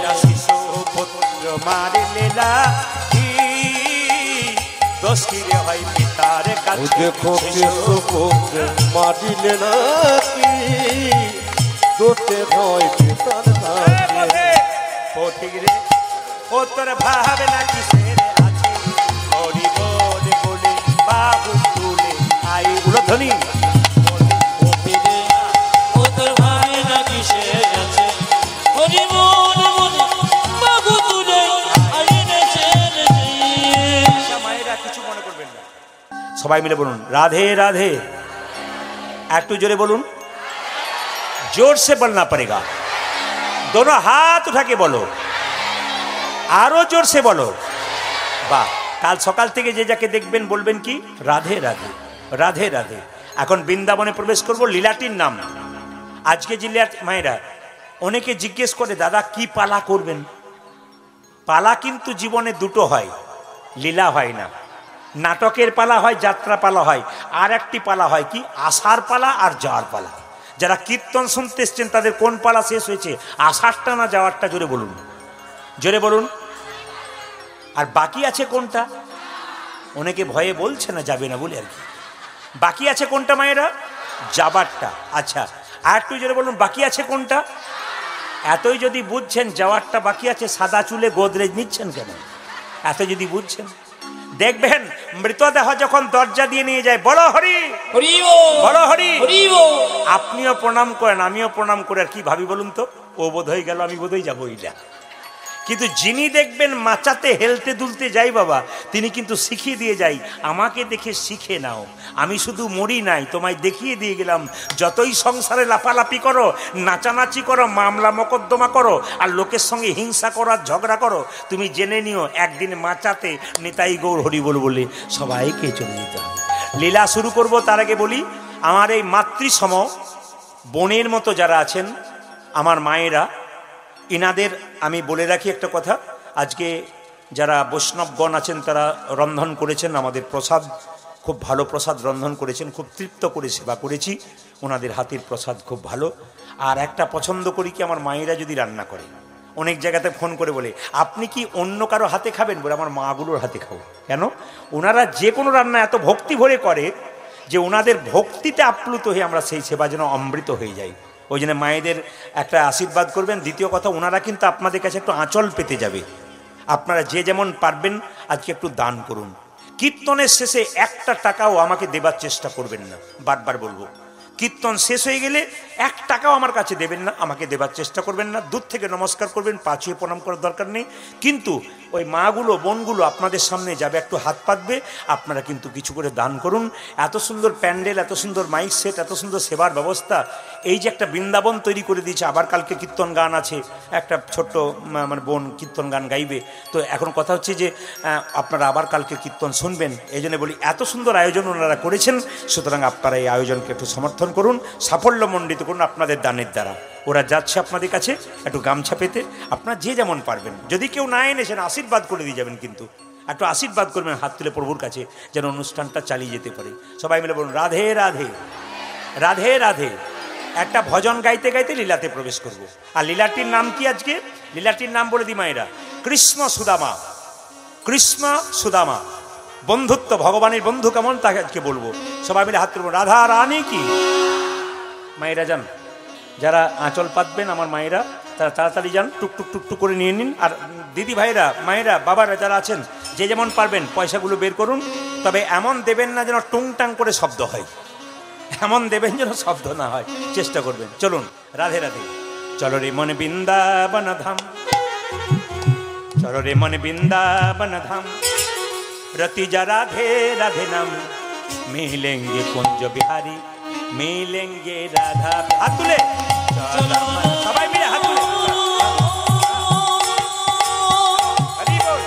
কাছে। শিশু পুত্র মারলে লাথি দোষ কি রে হয় পিতার ও কাছে। দেখো শিশু পুত্র মারিলে নাকি দোষে হয় পিতার কাছে। পথিক রে ও তোর ভাবে না কিসের আছে হরি বলে বলে বাবু তুলে আই উলধ্বনি পথিরে ও তোর ভাই না কিসের আছে হরি বলে বলে বাবু তুলে আজ নেচে নেচে। মায়েরা কিছু মনে করবেন না, সবাই মিলে বলুন রাধে রাধে। একটু জোরে বলুন, जोर से बोलना पड़ेगा, दोनों हाथ उठा के बोलो, आरो जोर से बोलो। বাহ, কাল সকাল থেকে যে যাকে দেখবেন বলবেন কি রাধে রাধে রাধে রাধে। এখন বৃন্দাবনে প্রবেশ করব, লীলাটির নাম আজকে জিল্লা মায়েরা অনেকে জিজ্ঞেস করে দাদা কি পালা করবেন? পালা কিন্তু জীবনে দুটো হয়, লীলা হয় না। নাটকের পালা হয়, যাত্রা পালা হয়, আর একটি পালা হয় কি আষাঢ় পালা আর যাওয়ার পালা। যারা কীর্তন শুনতে এসছেন তাদের কোন পালা শেষ হয়েছে, আষাঢ়টা না যাওয়ারটা? জোরে বলুন, জোরে বলুন। আর বাকি আছে কোনটা? অনেকে ভয়ে বলছে না যাবে না বলে আর কি। বাকি আছে কোনটা মায়েরা? যাবারটা। আচ্ছা আর একটু জোরে বলুন, বাকি আছে কোনটা? এতই যদি বুঝছেন যাওয়ারটা বাকি আছে, সাদা চুলে গোদরেজ নিচ্ছেন কেন? এত যদি বুঝছেন দেখবেন মৃতদেহ যখন দরজা দিয়ে নিয়ে যায় বলো হরি হরি বল বলো হরি হরি বল। আপনিও প্রণাম করেন, আমিও প্রণাম করে আর কি ভাবি বলুন তো, ও বোধ হয়ে গেল আমি বোধ হয়ে যাবো ইলা। কিন্তু যিনি দেখবেন মাচাতে হেলতে দুলতে যাই বাবা, তিনি কিন্তু শিখিয়ে দিয়ে যাই আমাকে দেখে শিখে নাও, আমি শুধু মরি নাই, তোমায় দেখিয়ে দিয়ে গেলাম। যতই সংসারে লাফালাফি করো, নাচানাচি করো, মামলা মোকদ্দমা করো, আর লোকের সঙ্গে হিংসা করো আর ঝগড়া করো, তুমি জেনে নিও একদিন মাচাতে নিতাই গৌর হরি বল বলে সবাইকে চলে যেতে হবে। লীলা শুরু করব তার আগে বলি, আমার এই মাতৃসম বোনের মতো যারা আছেন আমার মায়েরা, ইনাদের আমি বলে রাখি একটা কথা। আজকে যারা বৈষ্ণবগণ আছেন তারা রন্ধন করেছেন, আমাদের প্রসাদ খুব ভালো প্রসাদ রন্ধন করেছেন, খুব তৃপ্ত করে সেবা করেছি, ওনাদের হাতের প্রসাদ খুব ভালো। আর একটা পছন্দ করি কি আমার মায়েরা যদি রান্না করে, অনেক জায়গাতে ফোন করে বলে আপনি কি অন্য কারো হাতে খাবেন? বলে আমার মাগুলোর হাতে খাবো। কেন? ওনারা যে কোনো রান্না এত ভক্তি ভরে করে যে ওনাদের ভক্তিতে আপ্লুত হয়ে আমরা সেই সেবা যেন অমৃত হয়ে যাই। ওই জন্য মায়েদের একটা আশীর্বাদ করবেন। দ্বিতীয় কথা, ওনারা কিন্তু আপনাদের কাছে একটু আঁচল পেতে যাবে। আপনারা যে যেমন পারবেন আজকে একটু দান করুন। কীর্তনের শেষে একটা টাকাও আমাকে দেবার চেষ্টা করবেন না, বারবার বলবো। কীর্তন শেষ হয়ে গেলে 1 টাকাও আমার কাছে দেবেন না, আমাকে দেবার চেষ্টা করবেন না, দূর থেকে নমস্কার করবেন, পা ছুঁয়ে প্রণাম করার দরকার নেই। কিন্তু ওই মাগুলো বোনগুলো আপনাদের সামনে যাবে, একটু হাত পাতবে, আপনারা কিন্তু কিছু করে দান করুন। এত সুন্দর প্যান্ডেল, এত সুন্দর মাইক সেট, এত সুন্দর সেবার ব্যবস্থা, এই যে একটা বৃন্দাবন তৈরি করে দিয়েছে। আবার কালকে কীর্তন গান আছে, একটা ছোট্ট মানে বোন কীর্তন গান গাইবে। তো এখন কথা হচ্ছে যে আপনারা আবার কালকে কীর্তন শুনবেন, এই জন্য বলি এত সুন্দর আয়োজন ওনারা করেছেন, সুতরাং আপনারা এই আয়োজনকে একটু সমর্থন করুন, সাফল্যমণ্ডিত করুন আপনাদের দানের দ্বারা। ওরা যাচ্ছে আপনাদের কাছে একটু গামছা পেতে, আপনারা যে যেমন পারবেন, যদি কেউ না এনেছেন আশীর্বাদ করে দিয়ে যাবেন, কিন্তু একটু আশীর্বাদ করবেন হাত তুলে প্রভুর কাছে, যেন অনুষ্ঠানটা চালিয়ে যেতে পারে। সবাই মিলে বলুন রাধে রাধে, রাধে রাধে। একটা ভজন গাইতে গাইতে লীলাতে প্রবেশ করব। আর লীলাটির নাম কি আজকে? লীলাটির নাম বলে দি মায়েরা, কৃষ্ণ সুদামা। কৃষ্ণ সুদামা, বন্ধুত্ব, ভগবানের বন্ধু কেমন তাকে আজকে বলবো। সবাই মিলে হাত তুলব, রাধা রানী কি। মায়েরা যান, যারা আঁচল পাতবেন আমার মায়েরা, তারা তাড়াতাড়ি যান, টুকটুক টুকটুক করে নিয়ে নিন। আর দিদি ভাইরা, মায়েরা, বাবারা যারা আছেন, যে যেমন পারবেন পয়সাগুলো বের করুন। তবে এমন দেবেন না যেন টুংটাং করে শব্দ হয়, এমন দেবেন যেন শব্দ না হয়, চেষ্টা করবেন। চলুন রাধে রাধে। চলো রে মন বৃন্দাবন ধাম, চলো রে মন বৃন্দাবন ধাম, रति जा राधे राधे नाम, मिलेंगे कुंज बिहारी, मिलेंगे राधा। हाथ तुले सबाई मिले, हाथ तुले। हरि बोल।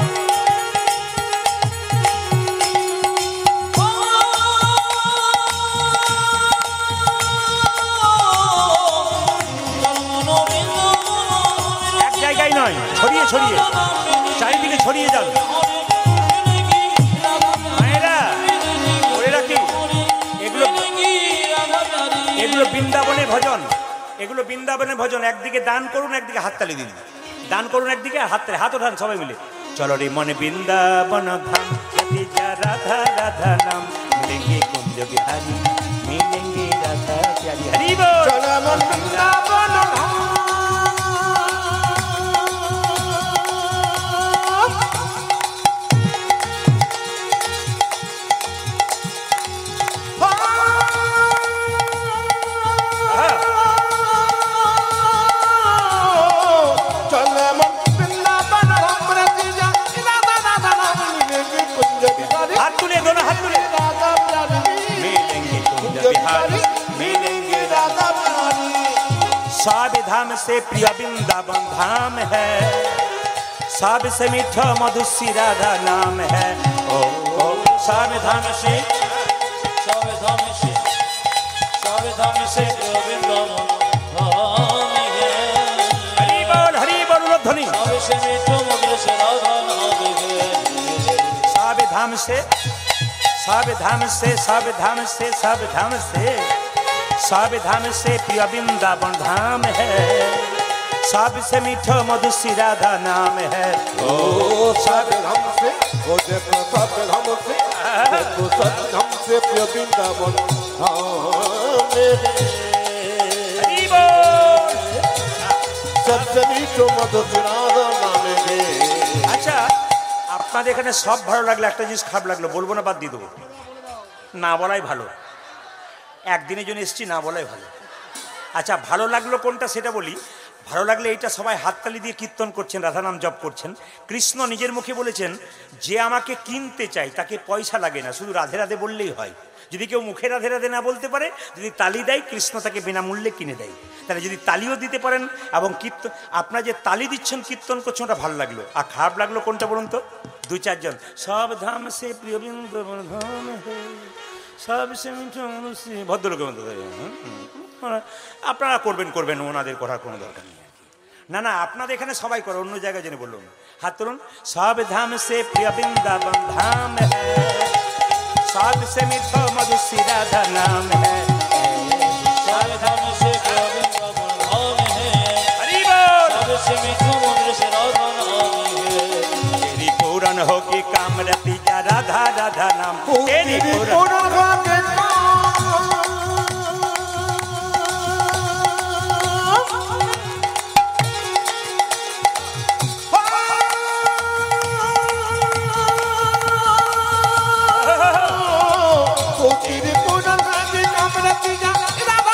एक জায়গায় নয়, ছড়িয়ে ছড়িয়ে চারিদিকে ছড়িয়ে যান। এগুলো বৃন্দাবনের ভজন, এগুলো বৃন্দাবনের ভজন। একদিকে দান করুন, একদিকে হাততালি দিন। দান করুন একদিকে, হাততালি, হাত ওঠান সবাই মিলে। চলো রে মনে বৃন্দাবন ধাম, রাধা রাধা নাম, মিলেंगे कुंज बिहारी, मिलेंगे राधा प्यारी। हरि बोल। চলো মন বৃন্দাবন ধাম, साबे धाम से प्रिय वृंदावन धाम है, साबे से मीठा मधुसी राधा नाम है। ओ ओ साबे धाम से, साबे धाम से, साबे धाम से प्रिय वृंदावन धाम है। हरि बोल ध्वनि। साबे से मीठा मधुसी राधा नाम है। साबे धाम से, साबे धाम से, साबे धाम से, साबे धाम से, साबे धाम से प्रिय वृंदावन धाम है, साबे से मीठा मधुसी राधा नाम है। ओ साबे धाम से, ओ देखो साबे धाम से, देखो साबे धाम से प्रिय वृंदावन धाम है। हरि बोल। सबसे मीठो मधुसी राधा नाम है। আচ্ছা, আপনাদের এখানে সব ভালো লাগলো, একটা জিনিস খারাপ লাগলো, বলবো না, বাদ দিয়ে দেবো? না বলাই ভালো, একদিনের জন্য এসছি, না বলাই ভালো। আচ্ছা, ভালো লাগলো কোনটা সেটা বলি। ভালো লাগলে এইটা, সবাই হাততালি দিয়ে কীর্তন করছেন, রাধা নাম জপ করছেন। কৃষ্ণ নিজের মুখে বলেছেন, যে আমাকে কিনতে চাই তাকে পয়সা লাগে না, শুধু রাধে রাধে বললেই হয়। যদি কেউ মুখে রাধে রাধে না বলতে পারে, যদি তালি দেয়, কৃষ্ণ তাকে বিনামূল্যে কিনে দেয়। তাহলে যদি তালিও দিতে পারেন এবং কীর্তন, আপনারা যে তালি দিচ্ছেন, কীর্তন করছেন, ওটা ভালো লাগলো। আর খারাপ লাগলো কোনটা বলুন তো? 2-4 জন সব ধাম সে প্রিয় বৃন্দাবন ধাম হে, সব সে মিঠা মধুসী, ভদ্রলোকের মতো। আপনারা করবেন করবেন, ওনাদের করার কোনো দরকার নেই। না না, আপনাদের এখানে সবাই করে, অন্য জায়গায় জেনে বলুন। হাত তুলুন। সব ধাম সে প্রিয় বৃন্দাবন ধাম হ্যায়, সব সে মিঠা মধুসী রাধা নাম হ্যায়, सब धाम से प्रिय वृंदावन धाम है। हरि बोल। सबसे मीठा मधुसी राधा नाम है। तेरी पूरन होगी काम रति जा राधा राधा नाम, तेरी पूरन पूर्ण होके तेरी पूरन होगी काम रति जा राधा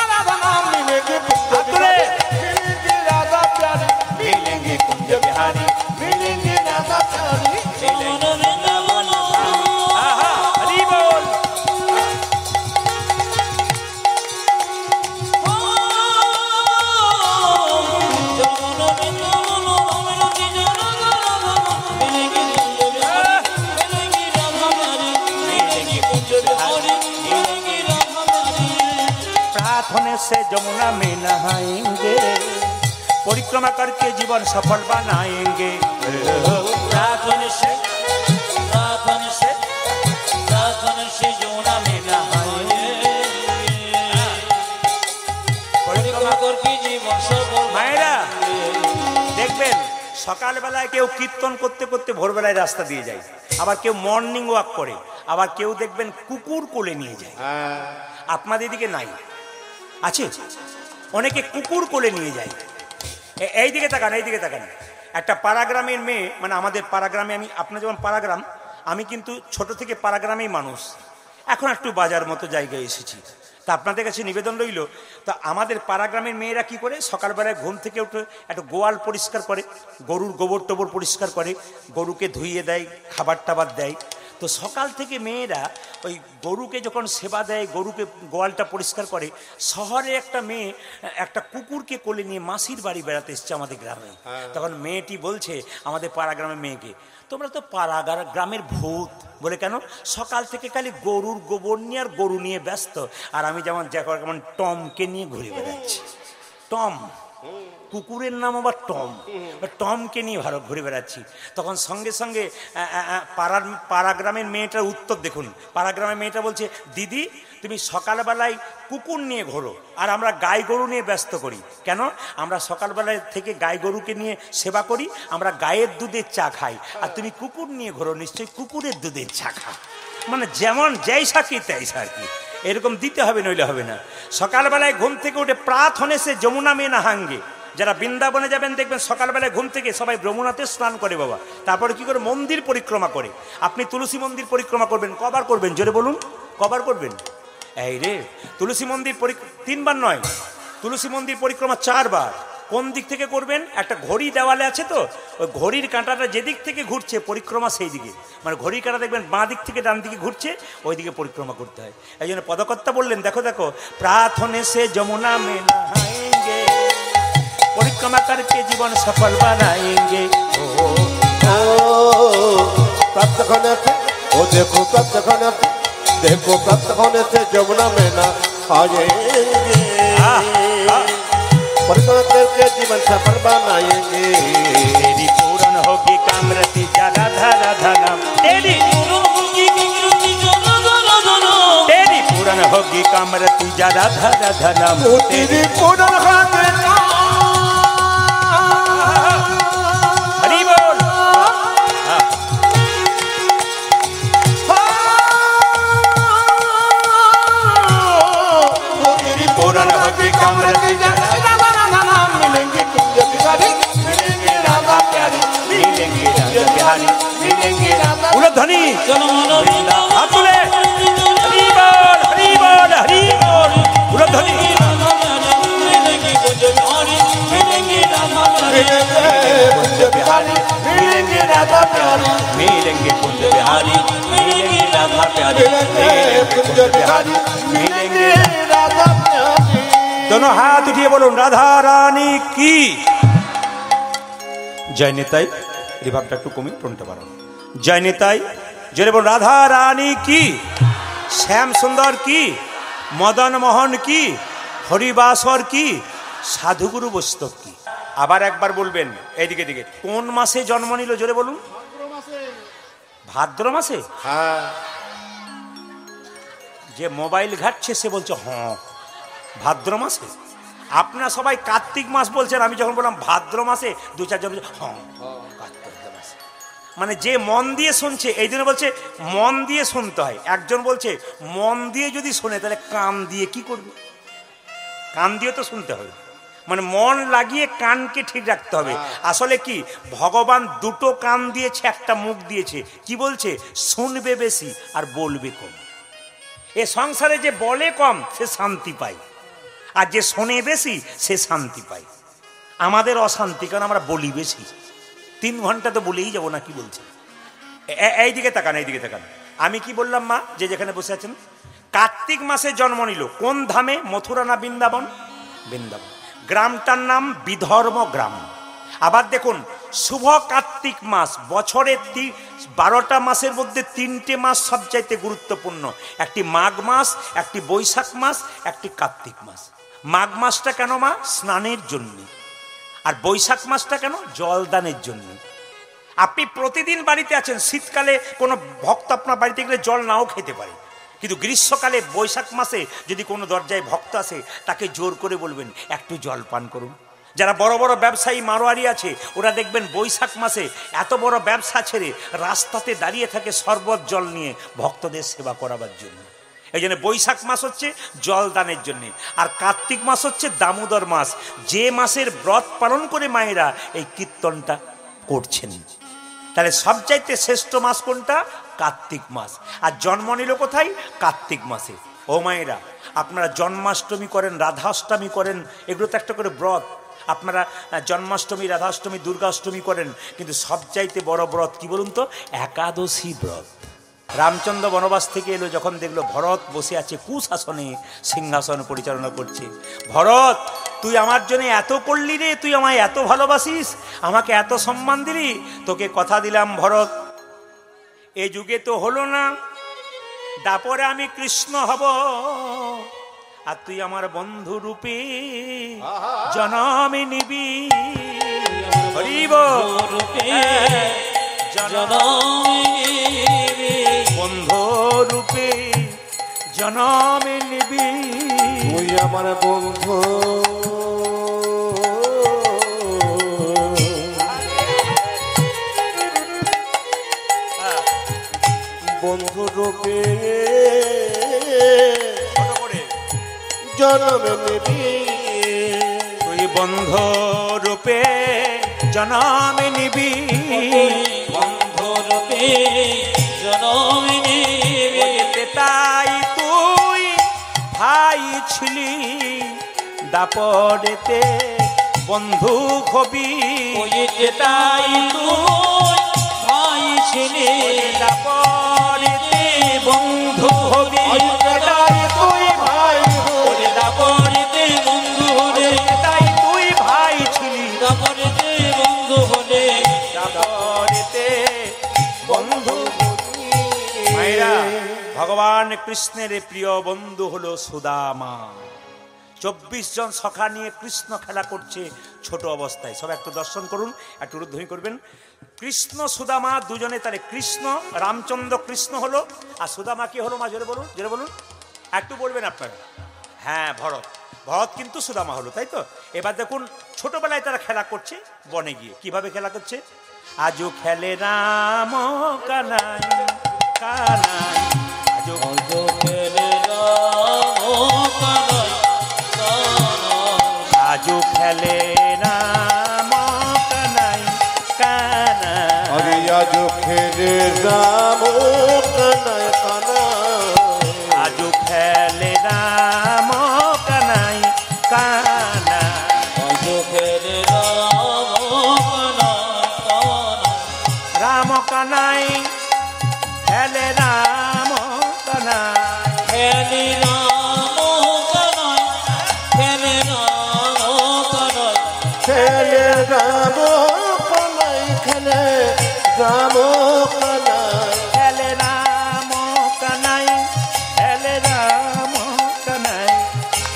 प्रार्थने से जमुना में नहाएंगे, परिक्रमा करके जीवन सफल बनाएंगे। प्रार्थने से जमुना में नहाएंगे, परिक्रमा करके जीवन सफल। মায়েরা দেখবেন সকালবেলায় কেউ কীর্তন করতে করতে ভোরবেলায় রাস্তা দিয়ে যায়, আবার কেউ মর্নিং ওয়াক করে, আবার কেউ দেখবেন কুকুর কোলে নিয়ে যায়। আপনাদের দিকে নাই? আছে? অনেকে কুকুর কোলে নিয়ে যায়। এই দিকে তাকান, এই দিকে তাকান। একটা পাড়াগ্রামের মেয়ে, মানে আমাদের পাড়াগ্রামে, আমি আপনার যেমন পাড়াগ্রাম, আমি কিন্তু ছোট থেকে পাড়াগ্রামেই মানুষ, এখন একটু বাজার মতো জায়গায় এসেছি। তা আপনাদের কাছে নিবেদন রইল, তা আমাদের পাড়াগ্রামের মেয়েরা কি করে, সকালবেলায় ঘুম থেকে উঠে একটা গোয়াল পরিষ্কার করে, গরুর গোবর টোবর পরিষ্কার করে, গরুকে ধুইয়ে দেয়, খাবার টাবার দেয়। তো সকাল থেকে মেয়েরা ওই গরুকে যখন সেবা দেয়, গরুকে গোয়ালটা পরিষ্কার করে, শহরে একটা মেয়ে একটা কুকুরকে কোলে নিয়ে মাসির বাড়ি বেড়াতে এসছে আমাদের গ্রামে। তখন মেয়েটি বলছে আমাদের পাড়া গ্রামের মেয়েকে, তোমরা তো পাড়া গ্রামের ভূত। বলে কেন? সকাল থেকে খালি গরুর গোবর নিয়ে আর গরু নিয়ে ব্যস্ত, আর আমি যেমন টমকে নিয়ে ঘুরে বেড়াচ্ছি। টম, কুকুরের নাম আবার টম, টমকে নিয়ে ভালো ঘুরে বেড়াচ্ছি। তখন সঙ্গে সঙ্গে পাড়াগ্রামের মেয়েটার উত্তর দেখুন। পাড়াগ্রামের মেয়েটা বলছে, দিদি তুমি সকালবেলায় কুকুর নিয়ে ঘোরো, আর আমরা গাই গরু নিয়ে ব্যস্ত করি। কেন? আমরা সকালবেলায় থেকে গাই গরুকে নিয়ে সেবা করি, আমরা গায়ের দুধের চা খাই, আর তুমি কুকুর নিয়ে ঘোরো, নিশ্চয়ই কুকুরের দুধের চা খাও। মানে যেমন যাই সাকি তাই সাকি, এরকম দিতে হবে, নইলে হবে না। সকালবেলায় ঘুম থেকে উঠে প্রার্থনে সে যমুনা মেয়ে নাহাঙ্গে। যারা বৃন্দাবনে যাবেন দেখবেন সকালবেলায় ঘুম থেকে সবাই যমুনাতে স্নান করে বাবা, তারপরে কি করে মন্দির পরিক্রমা করে। আপনি তুলসী মন্দির পরিক্রমা করবেন, কবার করবেন জোরে বলুন? কবার করবেন? এই রে, তুলসী মন্দির 3 বার নয়, তুলসী মন্দির পরিক্রমা 4 বার। কোন দিক থেকে করবেন? একটা ঘড়ি দেওয়ালে আছে, তো ওই ঘড়ির কাঁটাটা যেদিক থেকে ঘুরছে পরিক্রমা সেই দিকে, মানে ঘড়ির কাঁটা দেখবেন বাঁ দিক থেকে ডান দিকে ঘুরছে, ওই দিকে পরিক্রমা করতে হয়। এই জন্য পদকর্তা বললেন, দেখো দেখো, প্রার্থনে সে যমুনা में नहाएंगे, परिक्रमा करके जीवन सफल बनाएंगे। प्रातःकाले से ओ देखो, प्रातःकाले से देखो, प्रातःकाले से जमुना में नहाएंगे, परिक्रमा करके जीवन सफल बनाएंगे। तेरी पूर्ण होगी कामरति राधा राधा नाम, तेरी पूर्ण होगी कामरति राधा राधा नाम, तेरी पूर्ण होगी। हरि बोल। तेरी पूर्ण होगी कामरति मिलेंगे कुंज बिहारी, मिलेंगे राधा प्यारी, मिलेंगे राधा बिहारी, मिलेंगे राधा। उलध्वनि हाथ तुले, हरि बोल हरि बोल हरि बोल। उलध्वनि मिलेंगे कुंज बिहारी, मिलेंगे राधा प्यारी, मिलेंगे कुंज बिहारी, मिलेंगे राधा प्यारी, कुंज बिहारी, मिलेंगे राधा प्यारी। दोनों हाथ उठिए बोलून राधा रानी की जय। निताई रिभाबটা একটু কমিয়ে টোনটা বাড়ান। জয় নিতাই, জোরে বলুন রাধা রানী কি, শ্যাম সুন্দর কি, মদন মোহন কি, হরিবাসর কি, সাধুগুরু বৈষ্ণব কি। আবার একবার বলবেন এইদিকে দিকে, কোন মাসে জন্ম নিল জোরে বলুন? ভাদ্র মাসে। হ্যাঁ, যে মোবাইল ঘাটছে সে বলছে হ্যাঁ ভাদ্র মাসে। আপনারা সবাই কার্তিক মাস বলছেন, আমি যখন বললাম ভাদ্র মাসে 2-4 জন হ্যাঁ কার্তিক মাসে। মানে যে মন দিয়ে শুনছে, এই জন্য বলছে মন দিয়ে শুনতে হয়। একজন বলছে মন দিয়ে যদি শোনে তাহলে কান দিয়ে কি করবে? কান দিয়ে তো শুনতে হবে, মানে মন লাগিয়ে কানকে ঠিক রাখতে হবে। আসলে কি ভগবান দুটো কান দিয়েছে, একটা মুখ দিয়েছে। কি বলছে? শুনবে বেশি আর বলবে কম। এ সংসারে যে বলে কম সে শান্তি পায়, আর যে শোনে বেশি সে শান্তি পায়। আমাদের অশান্তি, কারণ আমরা বলি বেশি। 3 ঘন্টা তো বলেই যাবো না, কি বলছে? এইদিকে তাকান, এইদিকে তাকান। আমি কি বললাম মা? যে যেখানে বসে আছেন, কার্তিক মাসে জন্ম নিল কোন ধামে? মথুরা না বৃন্দাবন? বৃন্দাবন। গ্রামটার নাম বিধর্ম গ্রাম। আবার দেখুন, শুভ কার্তিক মাস, বছরে 12টা মাসের মধ্যে 3টে মাস সবচাইতে গুরুত্বপূর্ণ। একটি মাঘ মাস, একটি বৈশাখ মাস, একটি কার্তিক মাস। মাঘ মাসটা কেন মা? স্নানের জন্য। আর বৈশাখ মাসটা কেন? জলদানের জন্য। আপনি প্রতিদিন বাড়িতে আছেন, শীতকালে কোনো ভক্ত আপনার বাড়িতে গেলে জল নাও খেতে পারে, কিন্তু গ্রীষ্মকালে বৈশাখ মাসে যদি কোনো দরজায় ভক্ত আসে তাকে জোর করে বলবেন একটু জল পান করুন। যারা বড় বড় ব্যবসায়ী মারোয়ারি আছে ওরা দেখবেন বৈশাখ মাসে এত বড় ব্যবসা ছেড়ে রাস্তাতে দাঁড়িয়ে থাকে শরবত জল নিয়ে ভক্তদের সেবা করাবার জন্য। এই জন্য বৈশাখ মাস হচ্ছে জলদানের জন্য, আর কার্তিক মাস হচ্ছে দামোদর মাস, যে মাসের ব্রত পালন করে মায়েরা এই কীর্তনটা করছেন। তাহলে সবচাইতে শ্রেষ্ঠ মাস কোনটা? কার্তিক মাস। আর জন্ম নিল কোথায়? কার্তিক মাসে। ও মায়েরা, আপনারা জন্মাষ্টমী করেন, রাধাষ্টমী করেন, এগুলো তো একটা করে ব্রত। আপনারা জন্মাষ্টমী, রাধাষ্টমী, দুর্গাষ্টমী করেন, কিন্তু সবচাইতে বড় ব্রত কি বলুন তো? একাদশী ব্রত। রামচন্দ্র বনবাস থেকে এলো, যখন দেখলো ভরত বসে আছে কুশাসনে, সিংহাসন পরিচালনা করছে। ভরত, তুই আমার জন্য এত করলি রে, তুই আমায় এত ভালোবাসিস, আমাকে এত সম্মান দিলি, তোকে কথা দিলাম ভরত, এ যুগে তো হলো না, তারপরে আমি কৃষ্ণ হব, আর তুই আমার বন্ধু রূপে জনমে নিবি। হরিব বন্ধু রূপে জনমে নিবি, তুই আমার বন্ধু বন্ধু রূপে জনমে নিবি, তুই বন্ধু রূপে জনমে নিবি, বন্ধু রূপে জনমে নিবি। তাই তুই ভাই ছিলি, দাপড়েতে বন্ধু হবি, তাই তুই ভাই ছিলি, দাপড়েতে বন্ধু হবি, তাই তুই ভাই দাপড়েতে বন্ধু হলে, তাই তুই ভাই ছিলি, দাপড়েতে বন্ধু হলে, দাপড়েতে বন্ধু। মায়েরা, ভগবান কৃষ্ণের প্রিয় বন্ধু হলো সুদামা। 24 জন সখা নিয়ে কৃষ্ণ খেলা করছে ছোট অবস্থায়। সব একটু দর্শন করুন, একটু উদ্ধৃতি করবেন। কৃষ্ণ সুদামা দুজনে, তাহলে কৃষ্ণ রামচন্দ্র কৃষ্ণ হলো, আর সুদামা কি হলো? মা জোরে বলুন, জোরে বলুন, একটু বলবেন আপনারা। হ্যাঁ, ভরত। ভরত কিন্তু সুদামা হলো, তাই তো? এবার দেখুন, ছোটবেলায় তারা খেলা করছে বনে গিয়ে। কিভাবে খেলা করছে? আজও খেলে রাম কানাই কানাই, আজও খেলে রাম কানাই কানাই, আজও খেলে রাম কানাই কানাই, আরে আজ খেলে রাম কানাই কানাই, আজও খেলে রাম কানাই কানাই, আজো খেলে রাম কানাই কানাই, রাম কানাই খেলে রাম কানাই, খেলে রাম কানাই, খেলে রাম কানাই, খেলে রাম কানাই, খেলে রাম কানাই, খেলে রাম কানাই, খেলে রাম কানাই,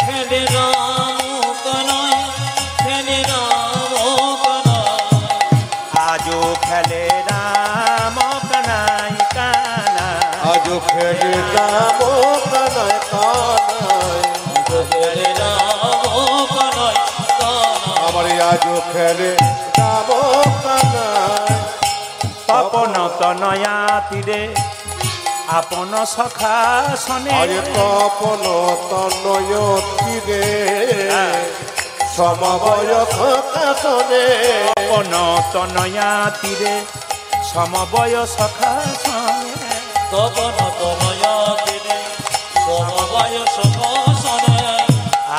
খেলে রাম কানাই, খেলে রাম কানাই, আজও খেলে রাম কানাই কানাই, আজ খেলে রাম কানাই কানাই, আজো খেলে রাম কানাই কানাই, আমার আজ খেলে রাম কানাই, তপন তনয়া তীরে আপন সখা সনে, আরে তপন তনয় তীরে সমবয়স কাশনে, তপন তনয়া তীরে সমবয় সখা সনে, তপন তনয়া দিনে সমবায় সভাসনে,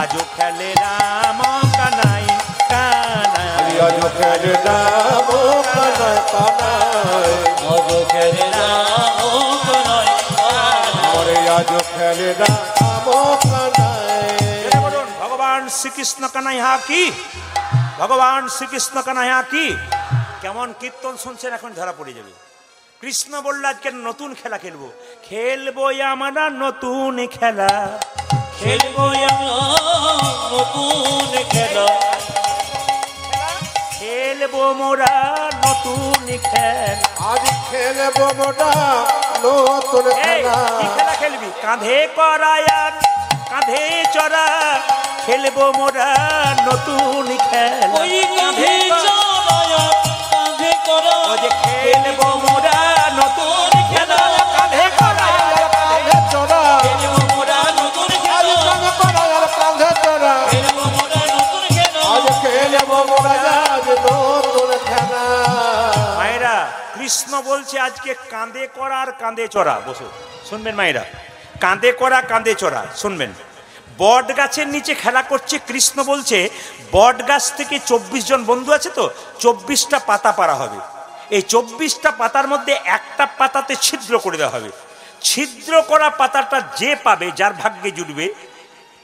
আজও খেলে রাম কানাই কানাই, আজ খেলে রাম কানাই কানাই, আজো খেলে রাম কানাই কানাই, আমারে আজ খেলে রাম কানাই। জোরে বলুন, ভগবান শ্রীকৃষ্ণ কানাইহা কি, ভগবান শ্রীকৃষ্ণ কানাইহা কি। কেমন কীর্তন শুনছেন, এখন ধরা পড়ে যাবে। কৃষ্ণ বলল আজকে নতুন খেলা খেলবো, খেলবো আমরা নতুন খেলা, খেলবো আমরা নতুন খেলা, খেলবো মোরা নতুন খেলা। আজ খেলবো মোটা নতুন এই, খেলা। কি খেলা খেলবি? কাঁধে করায়ার কাঁধে চড়া, খেলবো মোরা নতুন খেলা। ওই কাঁধে চড়ায়া কাঁধে করা, ও যে খেলবো মোরা নতুন খেলা, কাঁধে করায়ার কাঁধে চড়া, খেলবো মোরা নতুন আজ খেলা, কাঁধে করায়ার কাঁধে চড়া। খেলবো মোরা নতুন খেলা। আজ খেলবো মোরা আজ নতুন খেলা। মায়েরা, কৃষ্ণ বলছে আজকে কাঁধে করা আর কাঁধে চড়া। বসো, শুনবেন মায়েরা, কাঁধে করা কাঁধে চড়া শুনবেন। বট গাছের নিচে খেলা করছে। কৃষ্ণ বলছে বট গাছ থেকে 24 জন বন্ধু আছে তো, 24টা পাতা পারা হবে। এই 24টা পাতার মধ্যে একটা পাতাতে ছিদ্র করে দেওয়া হবে। ছিদ্র করা পাতাটা যে পাবে, যার ভাগ্যে জুটবে,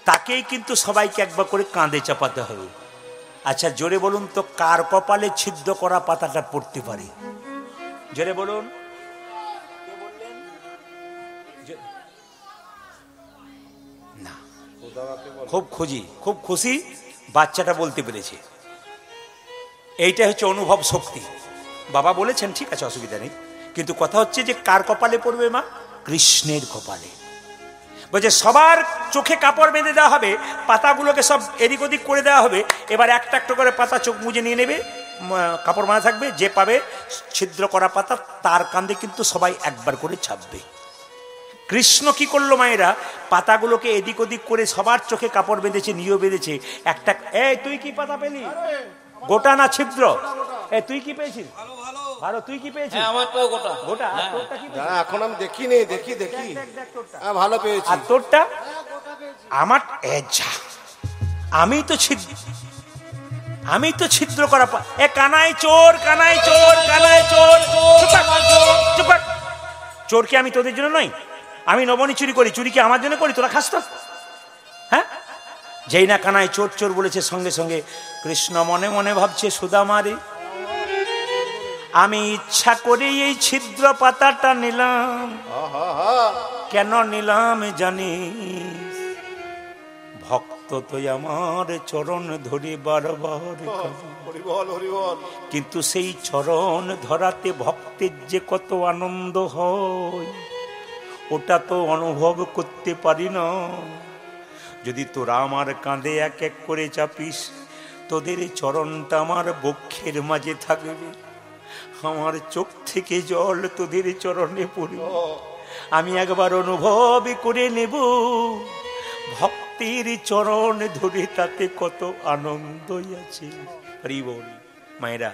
তাকেই কিন্তু সবাইকে একবার করে কাঁধে চাপাতে হবে। আচ্ছা জোরে বলুন তো, কার কপালে ছিদ্র করা পাতাটা পড়তে পারে? জোরে বলুন। না, খুব খুশি বাচ্চাটা বলতে পেরেছে। এইটা হচ্ছে অনুভব শক্তি। বাবা বলেছেন ঠিক আছে, অসুবিধা নেই, কিন্তু কথা হচ্ছে যে কার কপালে পড়বে মা? কৃষ্ণের কপালে। বলছে সবার চোখে কাপড় বেঁধে দেওয়া হবে, পাতাগুলোকে সব এদিক ওদিক করে দেওয়া হবে। এবার একটা একটা করে পাতা চোখ মুজে নিয়ে নেবে, কাপড় বাঁধা থাকবে। যে পাবে ছিদ্র করা পাতা, তার কাঁধে কিন্তু সবাই একবার করে ছাপবে। কৃষ্ণ কি করলো মায়েরা? পাতাগুলোকে এদিক ওদিক করে সবার চোখে কাপড় বেঁধেছে, নিয়েও বেঁধেছে। একটা, এই তুই কি পাতা পেলি? গোটা না ছিদ্র? এ তুই কি পেয়েছিস? ভালো, তুই কি পেয়েছিস? হ্যাঁ, আমারটাও গোটা। গোটা। আর তোরটা কি পেয়েছিস? দাঁড়া, এখন আমি দেখিনি, দেখি। দেখ তোরটা। হ্যাঁ, ভালো পেয়েছি। আর তোরটা? আমার আমি তো ছিদ্র করা এ কানাই চোর, কানাই চোর, কানাই চোর। চুপ কর। চোর কি আমি তোদের জন্য নই? আমি নবনী চুরি করি, চুরি কি আমার জন্য করি? তোরা খাস তো? হ্যাঁ, যেই না কানাই চোর চোর বলেছে, সঙ্গে সঙ্গে কৃষ্ণ মনে মনে ভাবছে, সুদামারে, আমি ইচ্ছা করে এই ছিদ্র পাতাটা নিলাম। কেন নিলাম জানিস? ভক্ত তো আমার চরণ ধরে বারবার, কিন্তু সেই চরণ ধরাতে ভক্তের যে কত আনন্দ হয়, ওটা তো অনুভব করতে পারি না। যদি তোরা আমার কাঁধে এক এক করে চাপিস, তোদের চরণটা আমার বক্ষের মাঝে থাকবে, আমার চোখ থেকে জল তোদের চরণে পড়বে। আমি একবার অনুভব করে নেব ভক্তের চরণ ধরে, তাতে কত আনন্দ আছে। হরি বল। মায়েরা,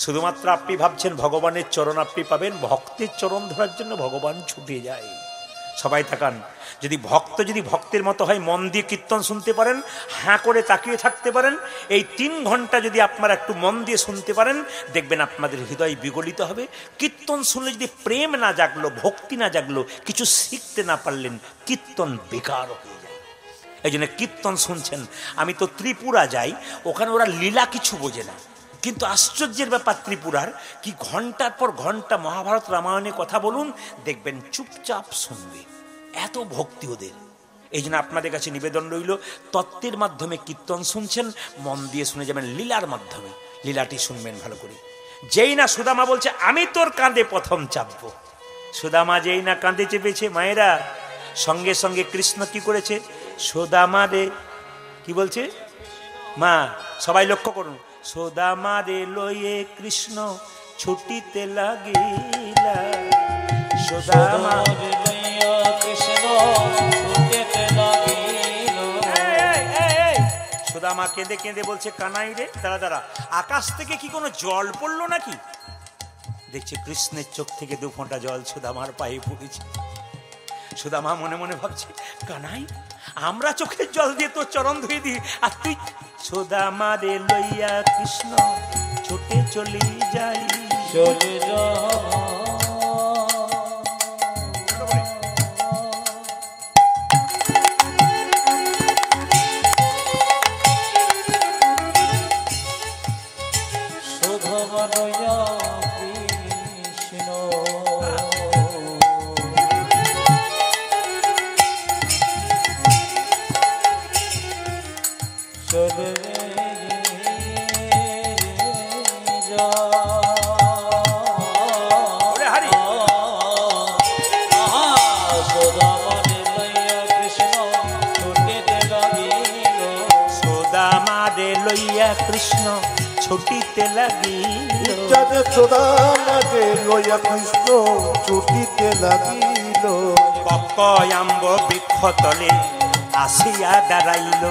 শুধুমাত্র আপনি ভাবছেন ভগবানের চরণ আপনি পাবেন, ভক্তের চরণ ধরার জন্য ভগবান ছুটে যায়। সবাই তাকান, যদি ভক্তের মতো হয়, মন দিয়ে কীর্তন শুনতে পারেন, হাঁ করে তাকিয়ে থাকতে পারেন, এই 3 ঘন্টা যদি আপনারা একটু মন দিয়ে শুনতে পারেন, দেখবেন আপনাদের হৃদয় বিগলিত হবে। কীর্তন শুনলে যদি প্রেম না জাগলো, ভক্তি না জাগলো, কিছু শিখতে না পারলেন, কীর্তন বেকার হয়ে যায়। এই জন্য কীর্তন শুনছেন। আমি তো ত্রিপুরা যাই, ওখানে ওরা লীলা কিছু বোঝে না, কিন্তু আশ্চর্যের ব্যাপার ত্রিপুরার, কি ঘন্টার পর ঘন্টা মহাভারত রামায়ণের কথা বলুন, দেখবেন চুপচাপ শুনবে, এত ভক্তি ওদের। এই জন্য আপনাদের কাছে নিবেদন রইল, তত্ত্বের মাধ্যমে কীর্তন শুনছেন, মন দিয়ে শুনে যাবেন লীলার মাধ্যমে, লীলাটি শুনবেন ভালো করে। যেই না সুদামা বলছে আমি তোর কাঁধে প্রথম চাপবো, সুদামা যেই না কাঁধে চেপেছে, মায়েরা, সঙ্গে সঙ্গে কৃষ্ণ কি করেছে? সুদামা রে, কি বলছে মা? সবাই লক্ষ্য করুন, সুদামা রে লয়ে কৃষ্ণ ছুটিতে লাগিলা, সুদামা রে লইয়া কৃষ্ণ ছুটিতে লাগিল। সুদামা কেঁদে কেঁদে বলছে, কানাই রে, দাঁড়া, আকাশ থেকে কি কোনো জল পড়লো নাকি? দেখছে কৃষ্ণের চোখ থেকে 2 ফোঁটা জল সুদামার পায়ে পড়েছে। সুদামা মনে মনে ভাবছে, কানাই, আমরা চোখের জল দিয়ে তোর চরণ ধুয়ে দিই, আর তুই? সুদামা রে লইয়া কৃষ্ণ ছুটে চলে যাই, চলে যা। সুধামা লইয়া কৃষ্ণ ডুবে ওরে হারি সোদামারে লইয়া কৃষ্ণ ছুটিতে লাগিল যাদে সোদামারে লইয়া কৃষ্ণ ছুটিতে লাগিল পক্ক আম্ব বৃক্ষ তলে আসিয়া দাঁড়াইল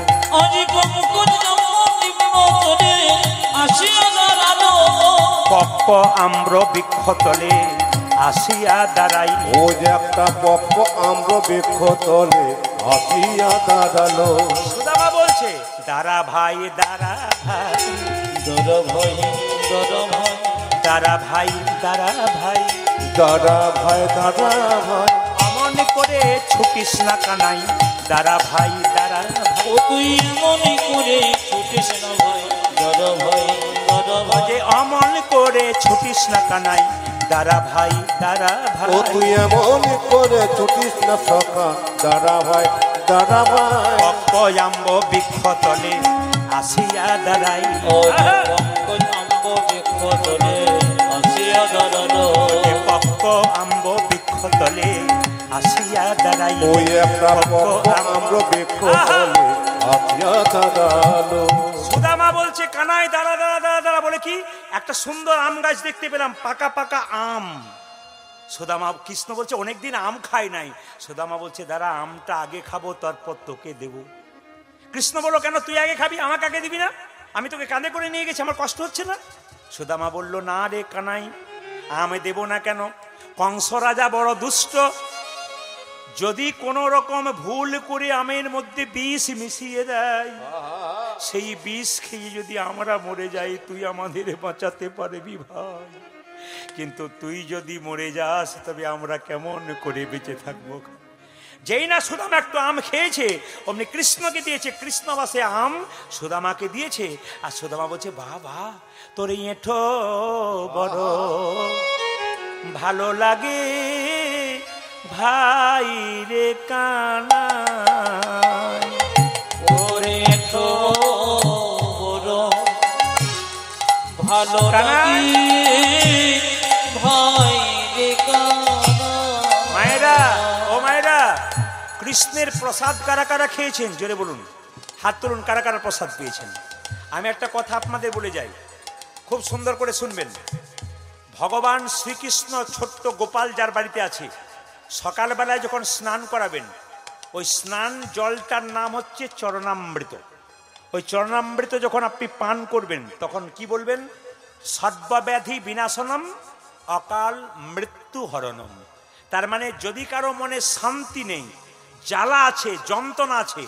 পক্ক আম্র বৃক্ষ তলে আসিয়া দাঁড়াইল ও যে একটা পক্ষ আম্র বৃক্ষ তলে আসিয়া দাঁড়ালো সুদামা বলছে দাঁড়া ভাই দাঁড়া ভাই দাদা ভাই দাদা ভাই দাঁড়া ভাই দাঁড়া ভাই দাঁড়া ভাই দাঁড়া ভাই অমন করে ছুটিস না কানাই দাঁড়া ভাই দাঁড়া ভাই ও তুই মনে করে ছুটিস না ভাই দাদা ভাই দাদা ভাই যে অমন করে ছুটিস না কানাই দাঁড়া ভাই দাঁড়া ও ভাই তুই এমন করে ছুটিস না সখা দাঁড়া ভাই দাঁড়া ভাই পক্ক আম্ব বৃক্ষ তলে আসিয়া দাঁড়াই ও পঙ্কজ আম্ব বৃক্ষ তলে আসিয়া দাঁড়ালো পক্ক আম্ব বৃক্ষ তলে আসিয়া দাঁড়াই ওই একটা পক্ষ আম্র বৃক্ষ তলে আসিয়া দাঁড়ালো সুদামা বলছে কানাই দাঁড়া দাঁড়া দাঁড়া দাঁড়া বলে কি একটা সুন্দর আম গাছ দেখতে পেলাম পাকা পাকা আম সুদামা কৃষ্ণ বলছে অনেকদিন আম খাই নাই সুদামা বলছে দাঁড়া আমটা আগে খাবো তারপর তোকে দেব কৃষ্ণ বলল কেন তুই আগে খাবি আমাকে আগে দিবি না আমি তোকে কাঁধে করে নিয়ে গেছি আমার কষ্ট হচ্ছে না সুদামা বলল না রে কানাই আম দেব না কেন কংস রাজা বড় দুষ্ট যদি কোনো রকম ভুল করে আমের মধ্যে বিষ মিশিয়ে দেয় সেই বিষ খেয়ে যদি আমরা মরে যাই তুই আমাদের বাঁচাতে পারবি ভাই কিন্তু তুই যদি মরে যাস তবে আমরা কেমন করে বেঁচে থাকবো যেই না সুদামা একটু আম খেয়েছে অমনি কৃষ্ণকে দিয়েছে কৃষ্ণ বাসে আম সুদামাকে দিয়েছে আর সুদামা বলছে বাবা তোর এঁঠো বড় ভালো লাগে ভাই রে কানাই ওরে তো বড় ভালো কানাই। লাগে ভাই রে মায়েরা ও মায়েরা কৃষ্ণের প্রসাদ কারা কারা খেয়েছেন জোরে বলুন হাত তুলুন কারা কারা প্রসাদ পেয়েছেন আমি একটা কথা আপনাদের বলে যাই খুব সুন্দর করে শুনবেন ভগবান শ্রীকৃষ্ণ ছোট্ট গোপাল যার বাড়িতে আছে সকালবেলায় যখন স্নান করাবেন ওই স্নান জলটার নাম হচ্ছে চরণামৃত ওই চরণামৃত যখন আপনি পান করবেন তখন কি বলবেন সর্বব্যাধি বিনাশনম অকাল মৃত্যু হরণম তার মানে যদি কারো মনে শান্তি নেই জ্বালা আছে যন্ত্রণা আছে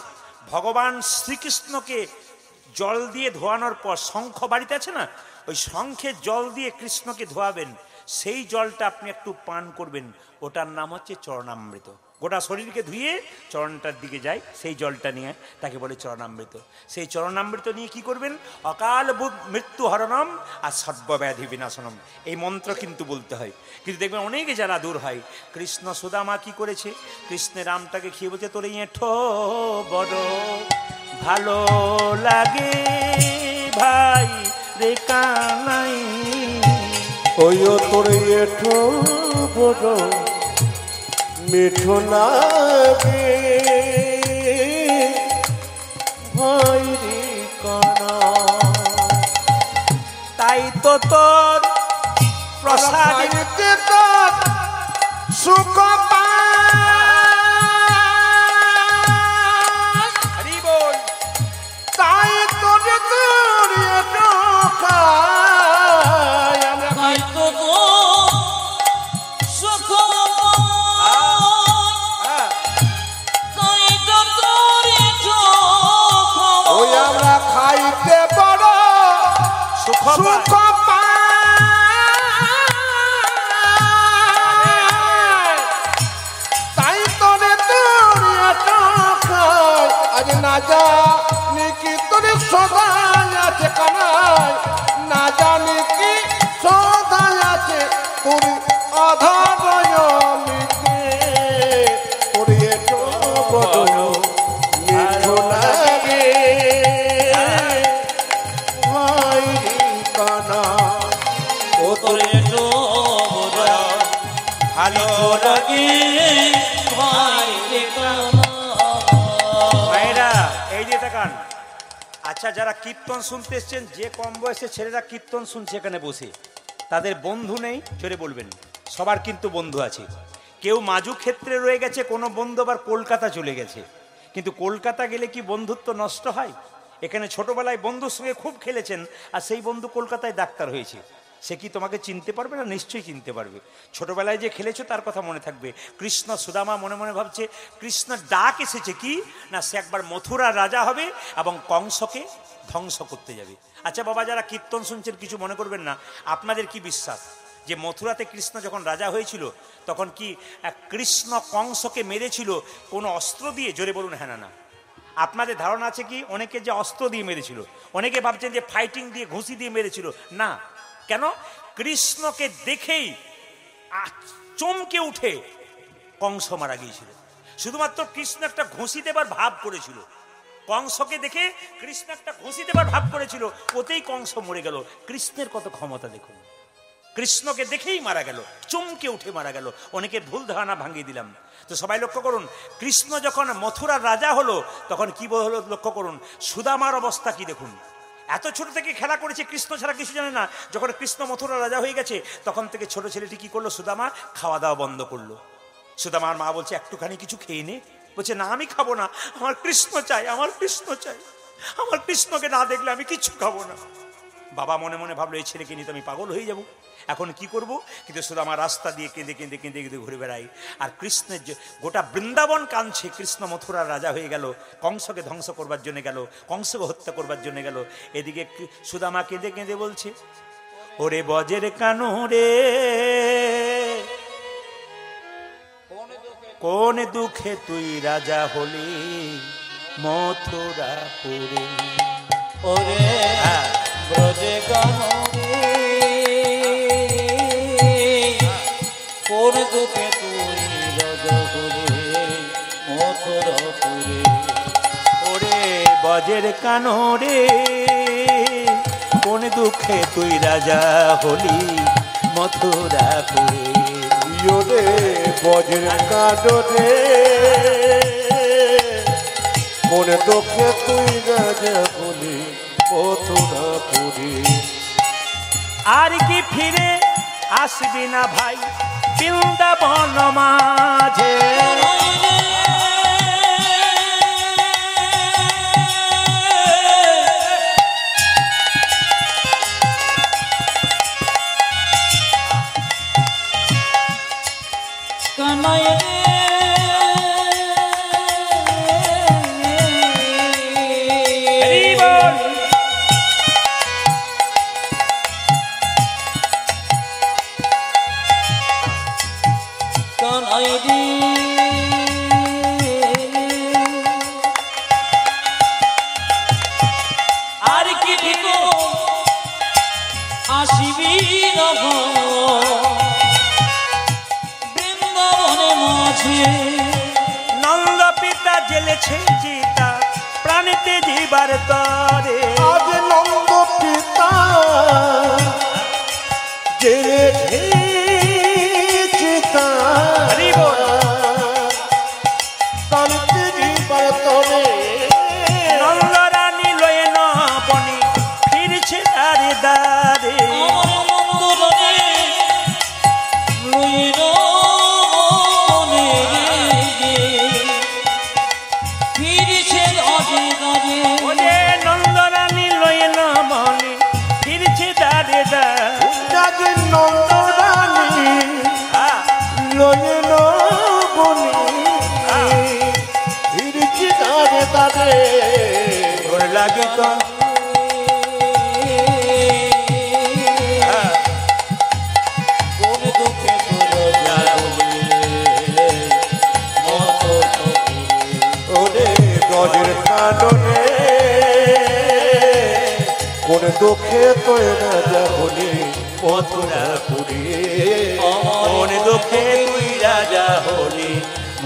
ভগবান শ্রীকৃষ্ণকে জল দিয়ে ধোয়ানোর পর শঙ্খ বাড়িতে আছে না ওই শঙ্খের জল দিয়ে কৃষ্ণকে ধোয়াবেন সেই জলটা আপনি একটু পান করবেন ওটার নাম হচ্ছে চরণামৃত গোটা শরীরকে ধুয়ে চরণটার দিকে যায় সেই জলটা নিয়ে তাকে বলে চরণামৃত সেই চরণামৃত নিয়ে কি করবেন অকাল মৃত্যু হরণম আর সর্বব্যাধি বিনাশনম এই মন্ত্র কিন্তু বলতে হয় কিন্তু দেখবেন অনেকে যারা দূর হয় কৃষ্ণ সুদামা কি করেছে কৃষ্ণের রামটাকে খেয়ে বলছে তোর এঁঠো বড় ভালো লাগে ভাই রে কানাই ওই তোর এঠো বড় মিঠো লাগে ভাই রে কানাই তাই তো তোর প্রসাদ প্রসাদিতে তোর সুখ হরি বল তাই তোর তোর এঠো খাই আমরা তাই তো গো সুখ তাই তো তোরে ওই আমরা খাইতে বড় সুখ সুখ পাই তাই তোরে তোর এটো খাই আজ না জানি কি তোর সদাই আছে কানাই না জানি কি সদাই আছে তোর আধারয় মিটে তোর এটো বড় মিঠো লাগে ভালো লাগে ভাই রে কানা। মায়েরা এই যে তাকান। আচ্ছা, যারা কীর্তন শুনতে এসছেন, যে কম বয়সে ছেলেরা কীর্তন শুনছে এখানে বসে, তাদের বন্ধু নেই? জোরে বলবেন। সবার কিন্তু বন্ধু আছে। কেউ মাজু ক্ষেত্রে রয়ে গেছে, কোনো বন্ধু আবার কলকাতা চলে গেছে। কিন্তু কলকাতা গেলে কি বন্ধুত্ব নষ্ট হয়? এখানে ছোটবেলায় বন্ধুর সঙ্গে খুব খেলেছেন, আর সেই বন্ধু কলকাতায় ডাক্তার হয়েছে, সে কি তোমাকে চিনতে পারবে না? নিশ্চয়ই চিনতে পারবে। ছোটবেলায় যে খেলেছো তার কথা মনে থাকবে। কৃষ্ণ সুদামা মনে মনে ভাবছে কৃষ্ণ ডাক এসেছে কি না, সে একবার মথুরা রাজা হবে এবং কংসকে ধ্বংস করতে যাবে। আচ্ছা বাবা, যারা কীর্তন শুনছেন কিছু মনে করবেন না। আপনাদের কি বিশ্বাস যে মথুরাতে কৃষ্ণ যখন রাজা হয়েছিল তখন কি কৃষ্ণ কংসকে মেরেছিল কোনো অস্ত্র দিয়ে? জোরে বলুন হ্যাঁ না না। আপনাদের ধারণা আছে কি অনেকে যে অস্ত্র দিয়ে মেরেছিল? অনেকে ভাবছেন যে ফাইটিং দিয়ে, ঘুষি দিয়ে মেরেছিল। না। কেন? কৃষ্ণকে দেখেই চমকে উঠে কংস মারা গিয়েছিল। শুধুমাত্র কৃষ্ণ একটা ঘুষি দেবার ভাব করেছিল। কংসকে দেখে কৃষ্ণ একটা ঘুষি দেবার ভাব করেছিল, ওতেই কংস মরে গেল। কৃষ্ণের কত ক্ষমতা দেখুন। কৃষ্ণকে দেখেই মারা গেল, চমকে উঠে মারা গেল। অনেকের ভুল ধারণা ভাঙিয়ে দিলাম। তো সবাই লক্ষ্য করুন, কৃষ্ণ যখন মথুরার রাজা হলো তখন কি হলো লক্ষ্য করুন। সুদামার অবস্থা কি দেখুন। এত ছোট থেকে খেলা করেছে, কৃষ্ণ ছাড়া কিছু জানে না। যখন কৃষ্ণ মথুরা রাজা হয়ে গেছে তখন থেকে ছোট ছেলেটি কি করলো, সুদামা খাওয়া দাওয়া বন্ধ করলো। সুদামার মা বলছে একটুখানি কিছু খেয়ে নে। বলছে না, আমি খাবো না, আমার কৃষ্ণ চাই, আমার কৃষ্ণ চাই, আমার কৃষ্ণকে না দেখলে আমি কিচ্ছু খাবো না। বাবা মনে মনে ভাবলো এই ছেলেকে নিয়ে তো আমি পাগল হয়ে যাব, এখন কি করব। কিন্তু সুদামা রাস্তা দিয়ে কেঁদে কেঁদে কেঁদে কেঁদে ঘুরে বেড়াই। আর কৃষ্ণের যে গোটা বৃন্দাবন কাঁদছে, কৃষ্ণ মথুরার রাজা হয়ে গেল, কংসকে ধ্বংস করবার জন্য গেল, কংসকে হত্যা করবার জন্য গেল। এদিকে সুদামা কেঁদে কেঁদে বলছে ওরে বজের কানো রে, কোন দুঃখে তুই রাজা হলি মথুরাপুরে। ওরে ব্রজে কানরে, কোন দুঃখে তুই রাজা হলি মথুরাপুরে। ওরে বজের কানো রে, কোন দুঃখে তুই রাজা হলি মথুরাপুরে। রে বজ্র কাঁদরে, কোন দুঃখে তুই রাজা হলি মথুরাপুরে। আর কি ফিরে আসবি না ভাই বৃন্দাবন মাঝে, কানাই রে কানাই রে, আর কি ভিতর আসিবি না নন্দ পিতা জেলেছে চিতা প্রাণীতে জীবার তরে। আজ নন্দ পিতা জেলেছে চিতা প্রাণীতে জীবার তরে। নন্দ রানী লয়ে ন বনি ফিরছে দারে দারে। নন্দরানী লয়ে ন বনি ফিরছে দারে দারে। নন্দরানী লয়ে ন বনি ফিরছি দারে দারে। ওর লাগে তো কোন দুঃখে তোর ওরে ব্রজের কাননে, কোন দুঃখে তুই রাজা হলি মথুরাপুরে। কোন দুঃখে তুই রাজা হলি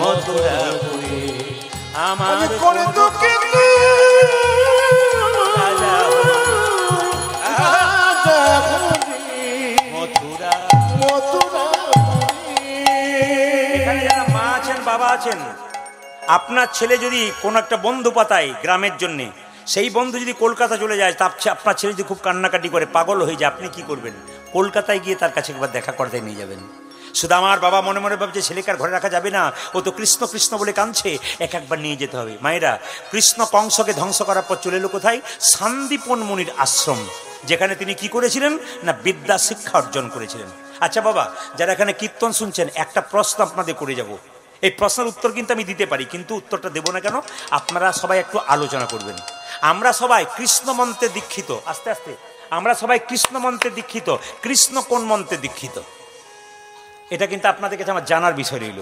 মথুরাপুরে। আমার কোন দুঃখে তুই রাজা রাজা হলি মথুরা মথুরাপুরে। বাবা আছেন, আপনার ছেলে যদি কোনো একটা বন্ধু পাতায় গ্রামের জন্যে, সেই বন্ধু যদি কলকাতা চলে যায়, তা আপনার ছেলে যদি খুব কান্নাকাটি করে পাগল হয়ে যায়, আপনি কি করবেন? কলকাতায় গিয়ে তার কাছে একবার দেখা করতে নিয়ে যাবেন। শুধু আমার বাবা মনে মনে ভাবছে ছেলেকে আর ঘরে রাখা যাবে না, ও তো কৃষ্ণ কৃষ্ণ বলে কাঁদছে, একবার নিয়ে যেতে হবে। মায়েরা, কৃষ্ণ কংসকে ধ্বংস করার পর চলে এলো কোথায়? শান্তিপন মুনির আশ্রম, যেখানে তিনি কি করেছিলেন না বিদ্যা শিক্ষা অর্জন করেছিলেন। আচ্ছা বাবা, যারা এখানে কীর্তন শুনছেন, একটা প্রশ্ন আপনাদের করে যাব। এই প্রশ্নের উত্তর কিন্তু আমি দিতে পারি, কিন্তু উত্তরটা দেবো না কেন, আপনারা সবাই একটু আলোচনা করবেন। আমরা সবাই কৃষ্ণ মন্ত্রে দীক্ষিত, আস্তে আস্তে আমরা সবাই কৃষ্ণ মন্ত্রে দীক্ষিত। কৃষ্ণ কোন মন্ত্রে দীক্ষিত? এটা কিন্তু আপনাদের কাছে আমার জানার বিষয় রইল।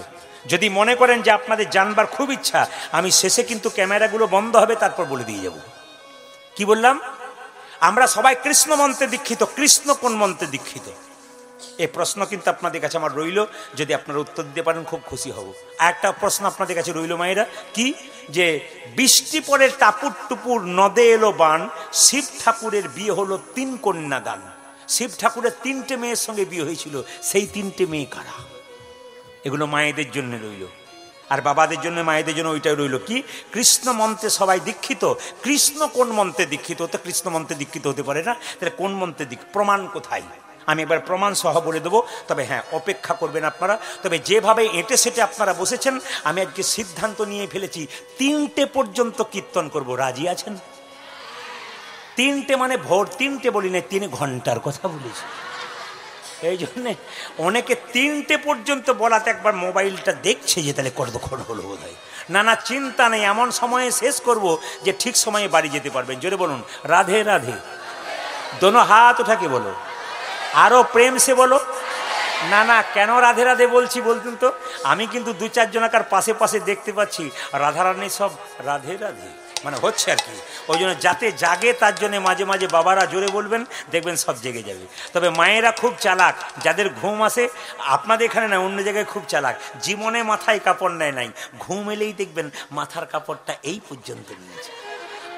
যদি মনে করেন যে আপনাদের জানবার খুব ইচ্ছা, আমি শেষে কিন্তু ক্যামেরাগুলো বন্ধ হবে, তারপর বলে দিয়ে যাব। কি বললাম? আমরা সবাই কৃষ্ণ মন্ত্রে দীক্ষিত। কৃষ্ণ কোন মন্ত্রে দীক্ষিত? এই প্রশ্ন কিন্তু আপনাদের কাছে আমার রইল, যদি আপনারা উত্তর দিতে পারেন খুব খুশি হব। আর একটা প্রশ্ন আপনাদের কাছে রইল মায়েরা, কি যে বৃষ্টি পরের টাপুর টুপুর নদে এলো বান, শিব ঠাকুরের বিয়ে হলো 3 কন্যা দান। শিব ঠাকুরের 3টে মেয়ের সঙ্গে বিয়ে হয়েছিল, সেই 3টে মেয়ে কারা? এগুলো মায়েদের জন্য রইল। আর বাবাদের জন্য, মায়েদের জন্য ওইটাই রইল, কি কৃষ্ণ মন্ত্রে সবাই দীক্ষিত। কৃষ্ণ কোন মন্ত্রে দীক্ষিত? তো কৃষ্ণ মন্ত্রে দীক্ষিত হতে পারে না, তাহলে কোন মন্ত্রে প্রমাণ কোথায়? আমি এবার প্রমাণ সহ বলে দেবো, তবে হ্যাঁ অপেক্ষা করবেন আপনারা। তবে যেভাবে এঁটে সেটে আপনারা বসেছেন, আমি আজকে সিদ্ধান্ত নিয়ে ফেলেছি 3টে পর্যন্ত কীর্তন করব। রাজি আছেন? 3টে মানে ভোর 3টে বলি না, 3 ঘন্টার কথা বলেছি। এই জন্যে অনেকে 3টে পর্যন্ত বলাতে একবার মোবাইলটা দেখছে যে তাহলে কতক্ষণ হলো বোধ হয়। না না, চিন্তা নেই, এমন সময়ে শেষ করব যে ঠিক সময়ে বাড়ি যেতে পারবেন। জোরে বলুন রাধে রাধে। দোনো হাত উঠাকে বলো, আরো প্রেম সে বলো। না না, কেন রাধে রাধে বলছি বলতেন তো? আমি কিন্তু 2-4 জনাকার পাশে পাশে দেখতে পাচ্ছি রাধারানী সব রাধে রাধে মানে হচ্ছে আর কি। ওই জন্য যাতে জাগে তার জন্য মাঝে মাঝে বাবারা জোরে বলবেন, দেখবেন সব জেগে যাবে। তবে মায়েরা খুব চালাক, যাদের ঘুম আসে, আপনাদের এখানে না অন্য জায়গায় খুব চালাক, জীবনে মাথায় কাপড় নেয় নাই, ঘুম এলেই দেখবেন মাথার কাপড়টা এই পর্যন্ত নিয়েছে।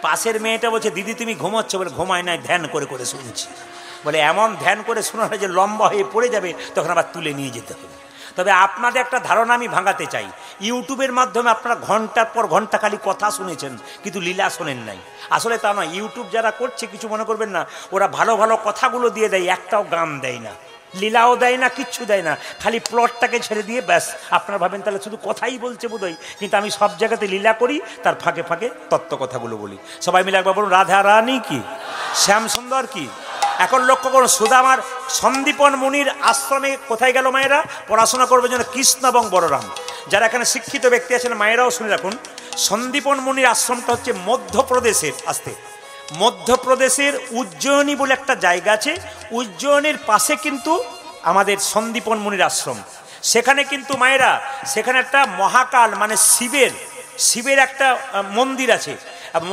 পাশের মেয়েটা বলছে দিদি তুমি ঘুমাচ্ছ, বলে ঘুমায় নাই, ধ্যান করে করে শুনছি। বলে এমন ধ্যান করে শোনানো যে লম্বা হয়ে পড়ে যাবে, তখন আবার তুলে নিয়ে যেতে হবে। তবে আপনাদের একটা ধারণা আমি ভাঙাতে চাই, ইউটিউবের মাধ্যমে আপনারা ঘন্টার পর ঘন্টা খালি কথা শুনেছেন, কিন্তু লীলা শোনেন নাই। আসলে তা নয়, ইউটিউব যারা করছে কিছু মনে করবেন না, ওরা ভালো ভালো কথাগুলো দিয়ে দেয়, একটাও গান দেয় না, লীলাও দেয় না, কিচ্ছু দেয় না, খালি প্লটটাকে ছেড়ে দিয়ে ব্যাস। আপনারা ভাবেন তাহলে শুধু কথাই বলছে বোধহয়, কিন্তু আমি সব জায়গাতে লীলা করি, তার ফাঁকে ফাঁকে তত্ত্ব কথাগুলো বলি। সবাই মিলে একবার বলুন রাধা রানী কি, শ্যাম সুন্দর কি। এখন লক্ষ্য করুন, সুদামার সন্দীপন মুনির আশ্রমে কোথায় গেল মায়েরা? পড়াশোনা করবে যেন কৃষ্ণ এবং বলরাম। যারা এখানে শিক্ষিত ব্যক্তি আছেন মায়েরাও শুনে রাখুন, সন্দীপন মুনির আশ্রমটা হচ্ছে মধ্যপ্রদেশের, মধ্যপ্রদেশের উজ্জয়িনী বলে একটা জায়গা আছে, উজ্জয়িনীর পাশে কিন্তু আমাদের সন্দীপন মুনির আশ্রম। সেখানে কিন্তু মায়েরা, সেখানে একটা মহাকাল মানে শিবের একটা মন্দির আছে,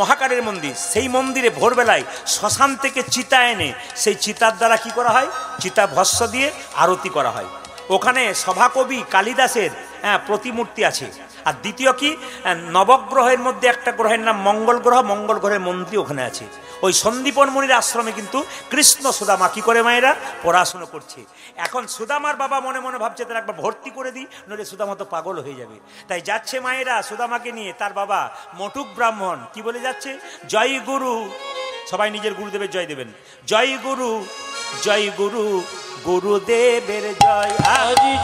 মহাকালের মন্দির। সেই মন্দিরে ভোরবেলায় শ্মশান থেকে চিতা এনে সেই চিতার দ্বারা কি করা হয়, চিতা ভস্ম দিয়ে আরতি করা হয়। ওখানে সভাকবি কালিদাসের প্রতিমূর্তি আছে। আর দ্বিতীয় কি, নবগ্রহের মধ্যে একটা গ্রহের নাম মঙ্গল গ্রহ, মঙ্গল গ্রহের মন্দির ওখানে আছে। ওই সন্দীপন মুনির আশ্রমে কিন্তু কৃষ্ণ সুদামা কি করে মায়েরা পড়াশুনো করছে। এখন সুদামার বাবা মনে মনে ভাবছে তার একবার ভর্তি করে দিই, নইলে সুদামা তো পাগল হয়ে যাবে। তাই যাচ্ছে মায়েরা সুদামাকে নিয়ে, তার বাবা মটুক ব্রাহ্মণ কি বলে যাচ্ছে, জয় গুরু, সবাই নিজের গুরুদেবের জয় দেবেন, জয় গুরু জয় গুরু, গুরুদেবের জয়,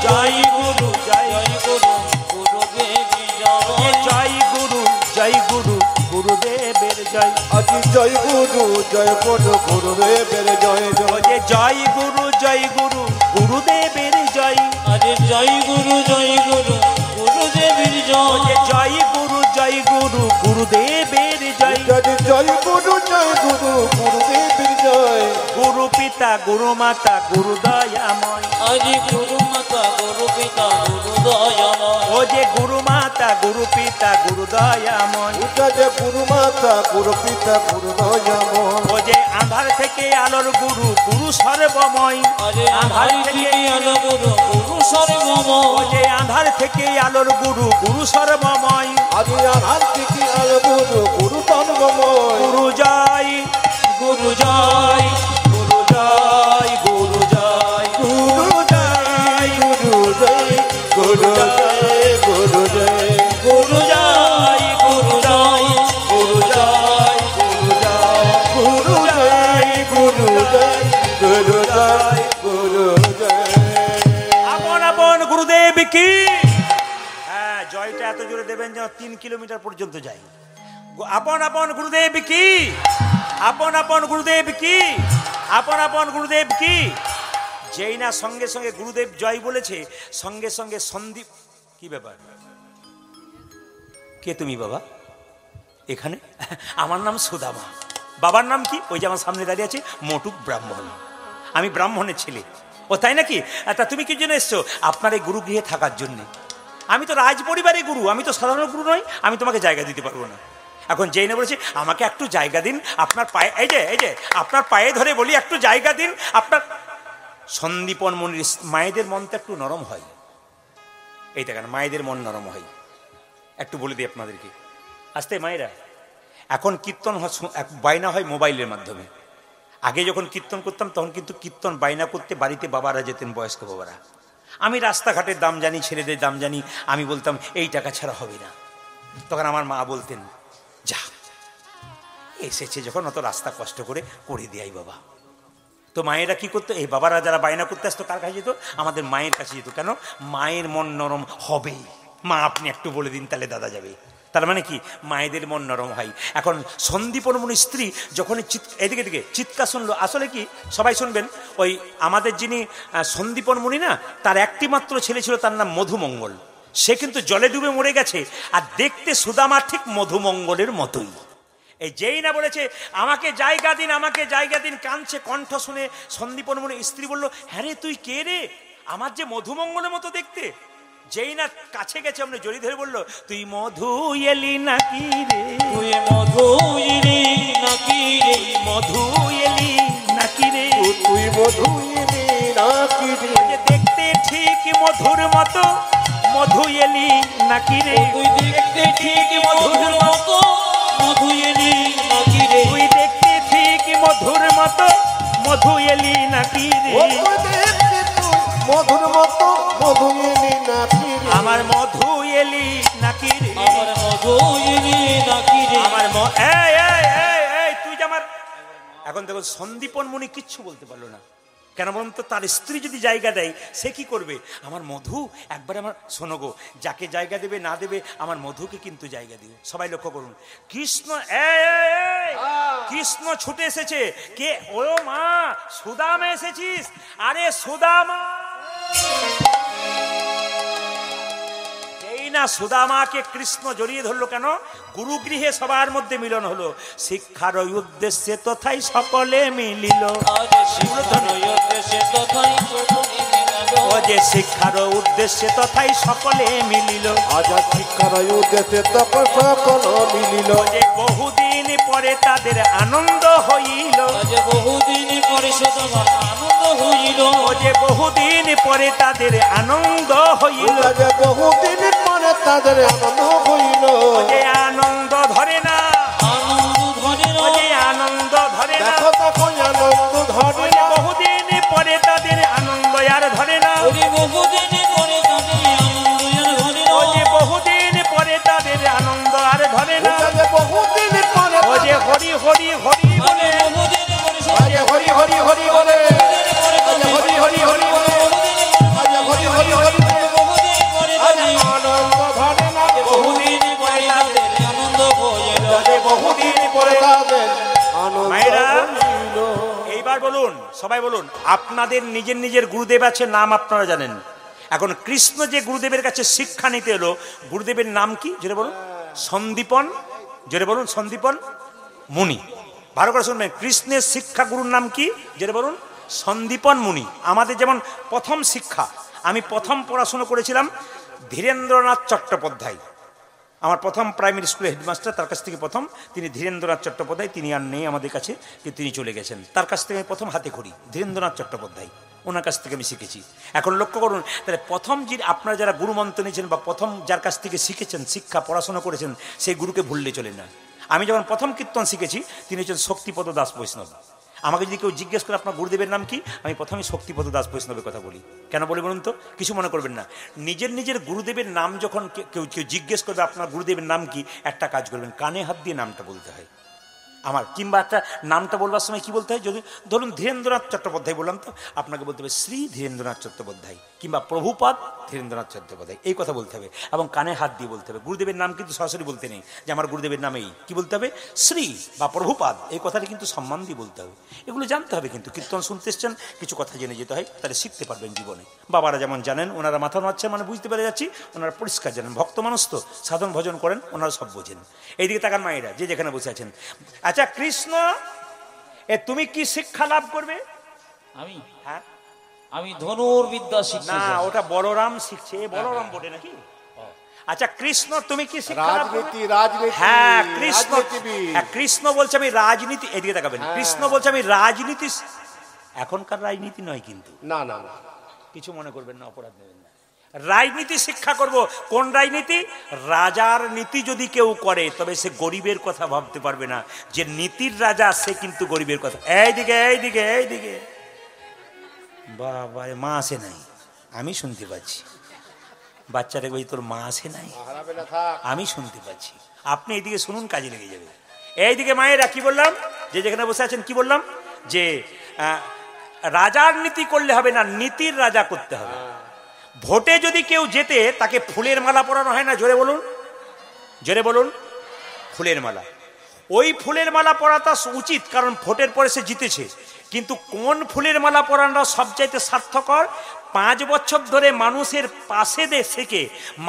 জয় গুরু জয় গুরু, গুরুদেবের জয়, জয় গুরু জয় গুরু, গুরুদেবের জয়, আজি জয় গুরু জয় গুরু, গুরুদেবের জয় জয়, জয় গুরু জয় গুরু, গুরুদেবের জয়, আরে জয় গুরু গুরুদেবের জয়, জয় গুরু জয় গুরু, গুরুদেবের জয়, জয় গুরু জয় গুরু, গুরুদেবের জয়, গুরু পিতা গুরু মাতা গুরু দয়াময়, আরে গুরু মাতা গুরু পিতা গুরু দয়াময়, ও যে গুরু মাতা গুরু পিতা গুরু দয়াময়, যে গুরু মাতা গুরু পিতা গুরু দয়াময়, ও যে আঁধার থেকে আলোর গুরু, গুরু সর্বময়, আরে আধার থেকে আলো গুরু, গুরু সর্বময়, ও যে আঁধার থেকে আলোর গুরু, গুরু সর্বময়, আজি আধার থেকে আলো গুরু, গুরু সর্বময়, গুরু জয় গুরু জয়, গুরু জয় গুরু জয়, গুরু জয় গুরু জয়, গুরু জয় গুরু জয়। জয় গুরু জয় গুরু জয় গুরু জয়। আপন আপন গুরুদেব কি। হ্যাঁ, জয়টা এত জোরে দেবেন যেন 3 কিলোমিটার পর্যন্ত যায়। আপন আপন গুরুদেব কি, আপন আপন গুরুদেব কি, আপন আপন গুরুদেব কি। যেই না সঙ্গে সঙ্গে গুরুদেব জয় বলেছে, সঙ্গে সঙ্গে সন্দীপ। কি ব্যাপার, কে তুমি বাবা এখানে? আমার নাম সুদামা। বাবার নাম কি? ওই যে আমার সামনে দাঁড়িয়ে আছে, মটুক ব্রাহ্মণ। আমি ব্রাহ্মণের ছেলে। ও তাই নাকি? তা তুমি কি জন্য এসছো? আপনার এই গুরুগৃহে থাকার জন্য। আমি তো রাজ পরিবারের গুরু, আমি তো সাধারণ গুরু নই, আমি তোমাকে জায়গা দিতে পারবো না। এখন যেই না বলেছি আমাকে একটু জায়গা দিন, আপনার পায়ে, এই যে আপনার পায়ে ধরে বলি একটু জায়গা দিন। আপনার সন্দীপন মনির মায়েদের মন তো একটু নরম হয়, এই দেখেন মায়েদের মন নরম হয়। একটু বলে দিই আপনাদেরকে, আসতে মায়েরা, এখন কীর্তন বাইনা হয় মোবাইলের মাধ্যমে। আগে যখন কীর্তন করতাম তখন কিন্তু কীর্তন বাইনা করতে বাড়িতে বাবারা যেতেন, বয়স্ক বাবারা। আমি রাস্তাঘাটের দাম জানি, ছেলেদের দাম জানি। আমি বলতাম এই টাকা ছাড়া হবে না। তখন আমার মা বলতেন যা, এসেছে যখন অত রাস্তা কষ্ট করে দেয় বাবা। তো মায়েরা কি করতো, এই বাবারা যারা বায়না করতে আসতো কার কাছে যেত? আমাদের মায়ের কাছে যেত। কেন? মায়ের মন নরম হবে। মা আপনি একটু বলে দিন, তাহলে দাদা যাবে। তার মানে কি, মায়েদের মন নরম হয়। এখন সন্দীপন মুনির স্ত্রী যখন এদিকে দিকে চিৎকার শুনলো, আসলে কি সবাই শুনবেন, ওই আমাদের যিনি সন্দীপন মুনি না, তার একটি মাত্র ছেলে ছিল, তার নাম মধুমঙ্গল। সে কিন্তু জলে ডুবে মরে গেছে, আর দেখতে সুদামা ঠিক মধুমঙ্গলের মতোই। এই যেই না বলেছে আমাকে জায়গা দিন, আমাকে জায়গা দিন, কাঁদছে। কণ্ঠ শুনে সন্দীপন মুনির স্ত্রী বলল, হ্যাঁ রে, তুই কে রে? আমার যে মধুমঙ্গলের মতো দেখতে। যেই না কাছে গেছে আপনি জড়িয়ে ধরে বলল, তুই মধু এলি নাকি রে, তুই মধু এলি নাকি রে, মধু এলি নাকি রে, তুই মধু এলি নাকি রে, দেখতে ঠিক মধুর মতো, মধু এলি নাকি রে, তুই দেখতে ঠিক মধুর মতো, মধু এলি নাকি রে, তুই দেখতে ঠিক মধুর মতো, মধু এলি নাকি রে, ও তুই দেখতে তুই মধুর মতো, মধু এলি নাকি রে, আমার মধু এলি নাকি রে, আমার মধু এলি নাকি রে, আমার এই তুই যে আমার। এখন দেখো সন্দীপন মুনি কিচ্ছু বলতে পারলো না। কেন বলুন তো? তার স্ত্রী যদি জায়গা দেয় সে কি করবে? আমার মধু একবার আমার, শোনো গো, যাকে জায়গা দেবে না দেবে, আমার মধুকে কিন্তু জায়গা দিও। সবাই লক্ষ্য করুন, কৃষ্ণ কৃষ্ণ ছুটে এসেছে। কে? ও মা, সুদামা এসেছিস? আরে সুদামা। এই না সুদামাকে কৃষ্ণ জড়িয়ে ধরলো। কেন? গুরুগৃহে সবার মধ্যে মিলন হলো, শিক্ষার উদ্দেশ্যে তথাই সকলে মিলিল। আজ শিক্ষার উদ্দেশ্যে তথাই সকলে মিলিল, ও যে শিক্ষার উদ্দেশ্যে তথাই সকলে মিলিল। আজ শিক্ষার উদ্দেশ্যে তখন সকল মিলিল। ও যে বহুদিন পরে তাদের আনন্দ হইল। আজ বহুদিন পরে সুদামা আনন্দ হইল, ও যে বহুদিন পরে তাদের আনন্দ হইল। আজ বহুদিন পরে তাদের আনন্দ হইল। ও যে আনন্দ ধরে না, আনন্দ ধরে ও না, যে আনন্দ ধরে না। দেখো দেখো আনন্দ ধরে না। বহুদিন পরে তাদের আনন্দ আর ধরে না। ওরে বহুদিন পরে তাদের আনন্দ আর ধরে ও না, যে বহুদিন পরে তাদের আনন্দ আর ধরে না। আজ বহুদিন পরে ও যে হরি হরি হরি বলে, আজ বহুদিন পরে আজ হরি হরি হরি বলে, আজ হরি হরি হরি বলে, আজ হরি হরি হরি বলে, বহুদিন পরে আজ তাদের আনন্দ ধরে না। বহুদিন পরে তাদের আনন্দ হইল, আজ বহুদিন পরে তাদের আনন্দ মায়েরা, হইল। এইবার বলুন, সবাই বলুন, আপনাদের নিজের নিজের গুরুদেব আছে, নাম আপনারা জানেন। এখন কৃষ্ণ যে গুরুদেবের কাছে শিক্ষা নিতে এলো, গুরুদেবের নাম কি জোরে বলুন? সন্দীপন। জোরে বলুন, সন্দীপন মুনি। ভালো করে শুনবেন, কৃষ্ণের শিক্ষা গুরুর নাম কি? জোরে বলুন, সন্দীপন মুনি। আমাদের যেমন প্রথম শিক্ষা, আমি প্রথম পড়াশুনো করেছিলাম ধীরেন্দ্রনাথ চট্টোপাধ্যায়। আমার প্রথম প্রাইমারি স্কুলের হেডমাস্টার, তার কাছ থেকে প্রথম, তিনি ধীরেন্দ্রনাথ চট্টোপাধ্যায়। তিনি আর নেই আমাদের কাছে, কিন্তু তিনি চলে গেছেন। তার কাছ থেকে আমি প্রথম হাতে খড়ি ধীরেন্দ্রনাথ চট্টোপাধ্যায়, ওনার কাছ থেকে আমি শিখেছি। এখন লক্ষ্য করুন, তাহলে প্রথম যে আপনারা যারা গুরুমন্ত্র নিয়েছেন বা প্রথম যার কাছ থেকে শিখেছেন, শিক্ষা পড়াশোনা করেছেন, সেই গুরুকে ভুললে চলে না। আমি যখন প্রথম কীর্তন শিখেছি তিনি হচ্ছেন শক্তিপদ দাস বৈষ্ণব। আমাকে যদি কেউ জিজ্ঞেস করে আপনার গুরুদেবের নাম কি, আমি প্রথমে শক্তিপদ দাস বৈষ্ণবের কথা বলি। কেন বলি বলুন তো? কিছু মনে করবেন না। নিজের নিজের গুরুদেবের নাম যখন কেউ জিজ্ঞেস করবে আপনার গুরুদেবের নাম কি, একটা কাজ করবেন, কানে হাত দিয়ে নামটা বলতে হয়। আমার, কিংবা একটা নামটা বলবার সময় কি বলতে হয়, যদি ধরুন ধীরেন্দ্রনাথ চট্টোপাধ্যায় বললাম, তো আপনাকে বলতে হবে শ্রী ধীরেন্দ্রনাথ চট্টোপাধ্যায় কিংবা প্রভুপাদ ধীরেন্দ্রনাথ চট্টোপাধ্যায়, এই কথা বলতে হবে এবং কানে হাত দিয়ে বলতে হবে। গুরুদেবের নাম কিন্তু সরাসরি বলতে নেই যে আমার গুরুদেবের নাম এই, কি বলতে হবে শ্রী বা প্রভুপাদ, এই কথাটা কিন্তু সম্মান দিয়ে বলতে হবে। এগুলো জানতে হবে, কিন্তু কীর্তন শুনতে এসছেন কিছু কথা জেনে যেতে হয়, তাহলে শিখতে পারবেন জীবনে। বাবারা যেমন জানেন, ওনারা মাথা নাড়ছেন মানে বুঝতে পেরে যাচ্ছি ওনারা পরিষ্কার জানেন, ভক্ত মানুষ তো সাধন ভজন করেন, ওনারা সব বোঝেন। এইদিকে তাকান মায়েরা যে যেখানে বসে আছেন। আচ্ছা কৃষ্ণ, তুমি কি শিক্ষা লাভ করবে? আমি হ্যাঁ, আমি ধনুর্বিদ্যা শিখছি। না, ওটা বলরাম শিখছে, বলরাম বটে নাকি? আচ্ছা কৃষ্ণ, তুমি কি শিক্ষা লাভ করবে? হ্যাঁ কৃষ্ণ, কৃষ্ণ বলছে আমি রাজনীতি, এদিকে তাকাবেন, কৃষ্ণ বলছে আমি রাজনীতি, এখনকার রাজনীতি নয় কিন্তু, না না না, কিছু মনে করবেন না, অপরাধ নেবেন না, রাজনীতি শিক্ষা করব। কোন রাজনীতি? রাজার নীতি যদি কেউ করে তবে সে গরিবের কথা ভাবতে পারবে না, যে নীতির রাজা সে কিন্তু গরিবের কথা। এইদিকে এইদিকে এইদিকে, বাবা মা আসে নাই, আমি শুনতে পাচ্ছি, বাচ্চারা বলি তোর মা আসে নাই, আমি শুনতে পাচ্ছি, আপনি এইদিকে শুনুন, কাজে লেগে যাবে। এইদিকে মায়েরা কি বললাম, যে যেখানে বসে আছেন কি বললাম, যে রাজার নীতি করলে হবে না, নীতির রাজা করতে হবে। ভোটে যদি কেউ জেতে তাকে ফুলের মালা পরানো হয় না, জোরে বলুন, জোরে বলুন, ফুলের মালা। ওই ফুলের মালা পরাটা উচিত, কারণ ভোটের পরে সে জিতেছে। কিন্তু কোন ফুলের মালা পরানোটা সবচাইতে স্বার্থকর? 5 বছর ধরে মানুষের পাশে থেকে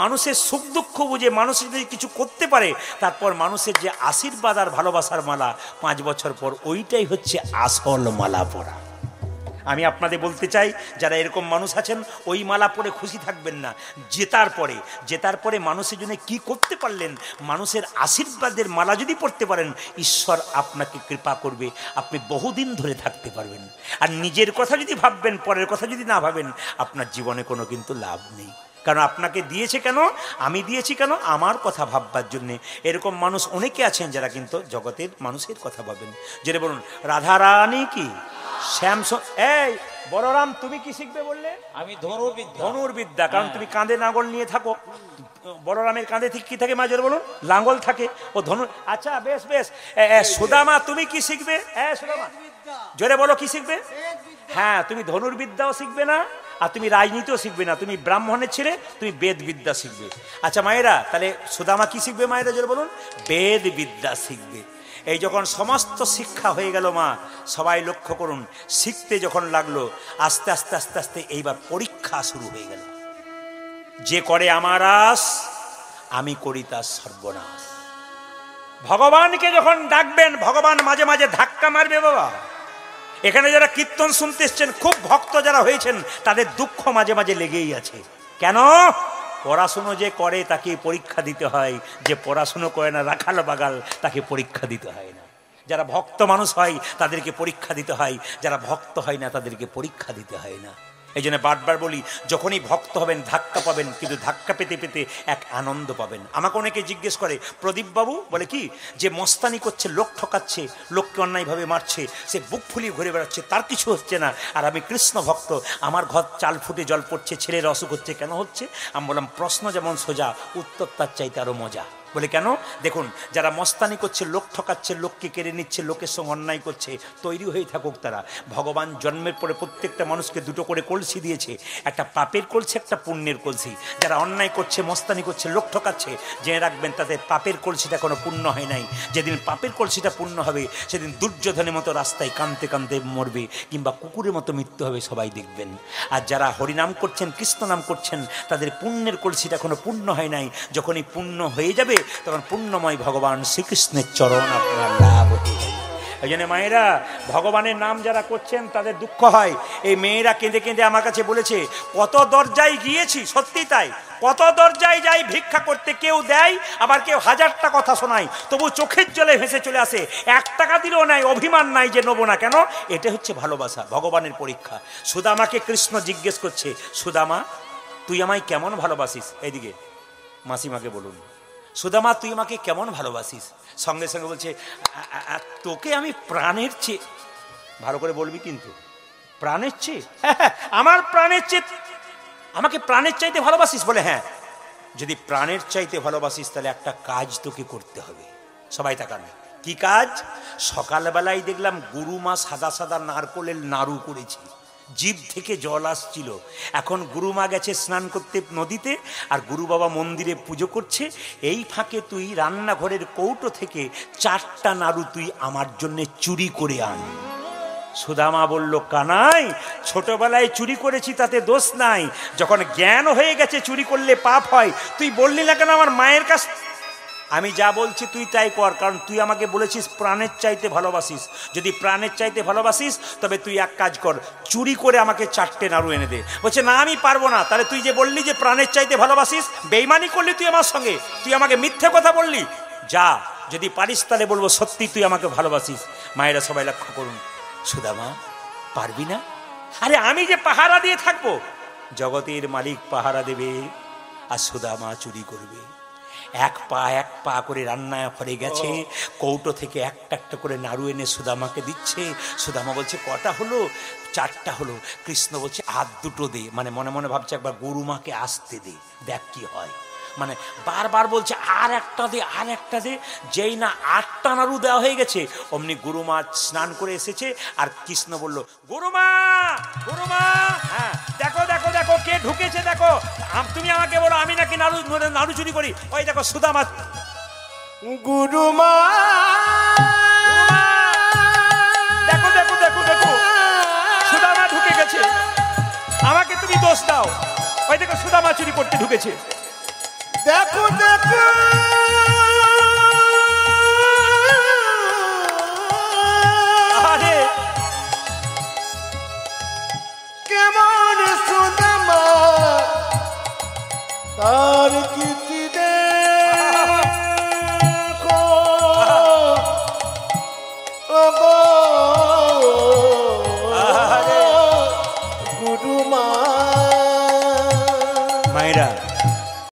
মানুষের সুখ দুঃখ বুঝে মানুষের যদি কিছু করতে পারে, তারপর মানুষের যে আশীর্বাদ আর ভালোবাসার মালা 5 বছর পর, ওইটাই হচ্ছে আসল মালা পরা। আমি আপনাদের বলতে চাই, যারা এরকম মানুষ আছেন ওই মালা পরে খুশি থাকবেন না, জেতার পরে মানুষের জন্য কি করতে পারলেন, মানুষের আশীর্বাদের মালা যদি পড়তে পারেন, ঈশ্বর আপনাকে কৃপা করবে, আপনি বহুদিন ধরে থাকতে পারবেন। আর নিজের কথা যদি ভাববেন, পরের কথা যদি না ভাবেন, আপনার জীবনে কোনো কিন্তু লাভ নেই। কারণ আপনাকে দিয়েছে কেন, আমি দিয়েছি কেন, আমার কথা ভাববার জন্যে। এরকম মানুষ অনেকে আছেন যারা কিন্তু জগতের মানুষের কথা ভাবেন। যেটা বলুন, রাধারানী কি শ্যামসন, এই বলরাম তুমি কি শিখবে বললে? আমি ধনুর্বিদ্যা। ধনুর্বিদ্যা, কারণ তুমি কাঁধে লাঙ্গল নিয়ে থাকো। বলরামের কাঁধে ঠিক কি থাকে মা, জোরে বলুন? লাঙ্গল থাকে, ও ধনু। আচ্ছা বেশ বেশ, সুদামা তুমি কি শিখবে? সুদামা জোরে বলো, কি শিখবে? হ্যাঁ, তুমি ধনুর্বিদ্যাও শিখবে না, আর তুমি রাজনীতিও শিখবে না, তুমি ব্রাহ্মণের ছেলে, তুমি বেদ বিদ্যা শিখবে। আচ্ছা মায়েরা, তাহলে সুদামা কি শিখবে মায়েরা, জোরে বলুন? বেদ বিদ্যা শিখবে। এই যখন সমস্ত শিক্ষা হয়ে গেল মা, সবাই লক্ষ্য করুন, শিখতে যখন লাগলো, আস্তে আস্তে আস্তে আস্তে এইবার পরীক্ষা শুরু হয়ে গেল। যে করে আমার আস, আমি করি তার সর্বনাশ। ভগবানকে যখন ডাকবেন, ভগবান মাঝে মাঝে ধাক্কা মারবে বাবা। এখানে যারা কীর্তন শুনতে এসছেন, খুব ভক্ত যারা হয়েছেন, তাদের দুঃখ মাঝে মাঝে লেগেই আছে। কেন? পড়াশুনো যে করে তাকে পরীক্ষা দিতে হয়, যে পড়াশুনো করে না রাখাল বাগাল তাকে পরীক্ষা দিতে হয় না। যারা ভক্ত মানুষ হয় তাদেরকে পরীক্ষা দিতে হয়, যারা ভক্ত হয় না তাদেরকে পরীক্ষা দিতে হয় না। এই জন্য বারবার বলি, যখনই ভক্ত হবেন ধাক্কা পাবেন, কিন্তু ধাক্কা পেতে পেতে এক আনন্দ পাবেন। আমাকে অনেকে জিজ্ঞেস করে, প্রদীপ বাবু বলে কি, যে মস্তানি করছে, লোক ঠকাচ্ছে, লোককে অন্যায়ভাবে মারছে, সে বুক ফুলিয়ে ঘুরে বেড়াচ্ছে, তার কিছু হচ্ছে না, আর আমি কৃষ্ণ ভক্ত, আমার ঘর চাল ফুটে জল পড়ছে, ছেলের অসুখ হচ্ছে, কেন হচ্ছে? আমি বললাম, প্রশ্ন যেমন সোজা, উত্তর তার চাইতে আরো মজা। বলে কেন? দেখুন, যারা মস্তানি করছে, লোক ঠকাচ্ছে, লোককে কেড়ে নিচ্ছে, লোকের সঙ্গে অন্যায় করছে, তৈরি হয়ে থাকুক তারা। ভগবান জন্মের পরে প্রত্যেকটা মানুষকে 2টো করে কলসি দিয়েছে, একটা পাপের কলসি, একটা পুণ্যের কলসি। যারা অন্যায় করছে, মস্তানি করছে, লোক ঠকাচ্ছে, জেনে রাখবেন তাদের পাপের কলসিটা কোনো পূর্ণ হয় নাই। যেদিন পাপের কলসিটা পূর্ণ হবে, সেদিন দুর্যোধনের মতো রাস্তায় কাঁদতে কাঁদতে মরবে, কিংবা কুকুরের মতো মৃত্যু হবে, সবাই দেখবেন। আর যারা হরিনাম করছেন, কৃষ্ণ নাম করছেন, তাদের পুণ্যের কলসিটা কোনো পূর্ণ হয় নাই। যখনই পূর্ণ হয়ে যাবে, তখন পুণ্যময় ভগবান শ্রীকৃষ্ণের চরণ আপনার লাভ হয়ে যাবে। এই জন্য মায়েরা, ভগবানের নাম যারা করছেন তাদের দুঃখ হয়। এই মেয়েরা কেঁদে কেঁদে আমার কাছে বলেছে, কত দরজায় গিয়েছি, সত্যি তাই, কত দরজায় যাই ভিক্ষা করতে, কেউ দেয়, আবার কেউ 1000টা কথা শোনায়, তবু চোখের জলে ভেসে চলে আসে, 1 টাকা দিলেও নাই, অভিমান নাই যে নেবো না। কেন? এটা হচ্ছে ভালোবাসা, ভগবানের পরীক্ষা। সুদামাকে কৃষ্ণ জিজ্ঞেস করছে, সুদামা তুই আমায় কেমন ভালোবাসিস? এইদিকে মাসিমাকে বলুন, সুদামা তুই আমাকে কেমন ভালোবাসিস? সঙ্গে সঙ্গে বলছে, তোকে আমি প্রাণের চেয়ে, ভালো করে বলবি কিন্তু, প্রাণের চেয়ে, আমার প্রাণের চেয়ে, আমাকে প্রাণের চাইতে ভালোবাসিস? বলে হ্যাঁ। যদি প্রাণের চাইতে ভালোবাসিস তাহলে একটা কাজ তোকে করতে হবে। সবাই তাকান, কি কাজ? সকালবেলায় দেখলাম গুরুমা সাদা সাদা নারকোলের নাড়ু করেছে, জিভ থেকে জল আসছিল। এখন গুরুমা গেছে স্নান করতে নদীতে, আর গুরু বাবা মন্দিরে পুজো করছে। এই ফাঁকে তুই রান্নাঘরের কৌটো থেকে 4টা নাড়ু তুই আমার জন্য চুরি করে আন। সুদামা বলল, কানাই, ছোটবেলায় চুরি করেছি তাতে দোষ নাই, যখন জ্ঞান হয়ে গেছে চুরি করলে পাপ হয়। তুই বললি না কেন আমার মায়ের কাছ? আমি যা বলছি তুই তাই কর, কারণ তুই আমাকে বলেছিস প্রাণের চাইতে ভালোবাসিস। যদি প্রাণের চাইতে ভালোবাসিস তবে তুই এক কাজ কর, চুরি করে আমাকে 4টে নাড়ু এনে দে। বলছে, না আমি পারবো না। তাহলে তুই যে বললি যে প্রাণের চাইতে ভালোবাসিস, বেইমানি করলি তুই আমার সঙ্গে, তুই আমাকে মিথ্যে কথা বললি। যা, যদি পারিস তাহলে বলবো সত্যি তুই আমাকে ভালোবাসিস। মায়েরা সবাই লক্ষ্য করুন। সুদামা, পারবি না? আরে আমি যে পাহারা দিয়ে থাকবো, জগতের মালিক পাহারা দেবে, আর সুদামা চুরি করবে। এক পা করে রান্নায় ঘরে গেছে, কৌটো থেকে একটা একটা করে নাড়ু এনে সুদামাকে দিচ্ছে। সুদামা বলছে, কটা হলো? 4টা হলো। কৃষ্ণ বলছে, আর 2টো দে। মানে মনে মনে ভাবছে একবার গুরুমাকে আসতে দে, দেখ কি হয়। মানে বারবার বলছে আর একটা দে, আর একটা দে। যেই না 8টা নাড়ু দেওয়া হয়ে গেছে, অমনি গুরুমা স্নান করে এসেছে। আর কৃষ্ণ বলল, গুরুমা, গুরুমা, হ্যাঁ দেখো দেখো দেখো কে ঢুকেছে দেখো। তুমি আমাকে বলো আমি নাকি নাড়ু চুরি করি? ওই দেখো সুদামা। গুরুমা, দেখো দেখো দেখো দেখো, সুদামা ঢুকে গেছে, আমাকে তুমি দোষ দাও। ওই দেখো সুদামা চুরি করতে ঢুকেছে। দেখো দেখো, আরে কেমন সুদামা তার কীর্তি দেখো, গুরুমা। মায়েরা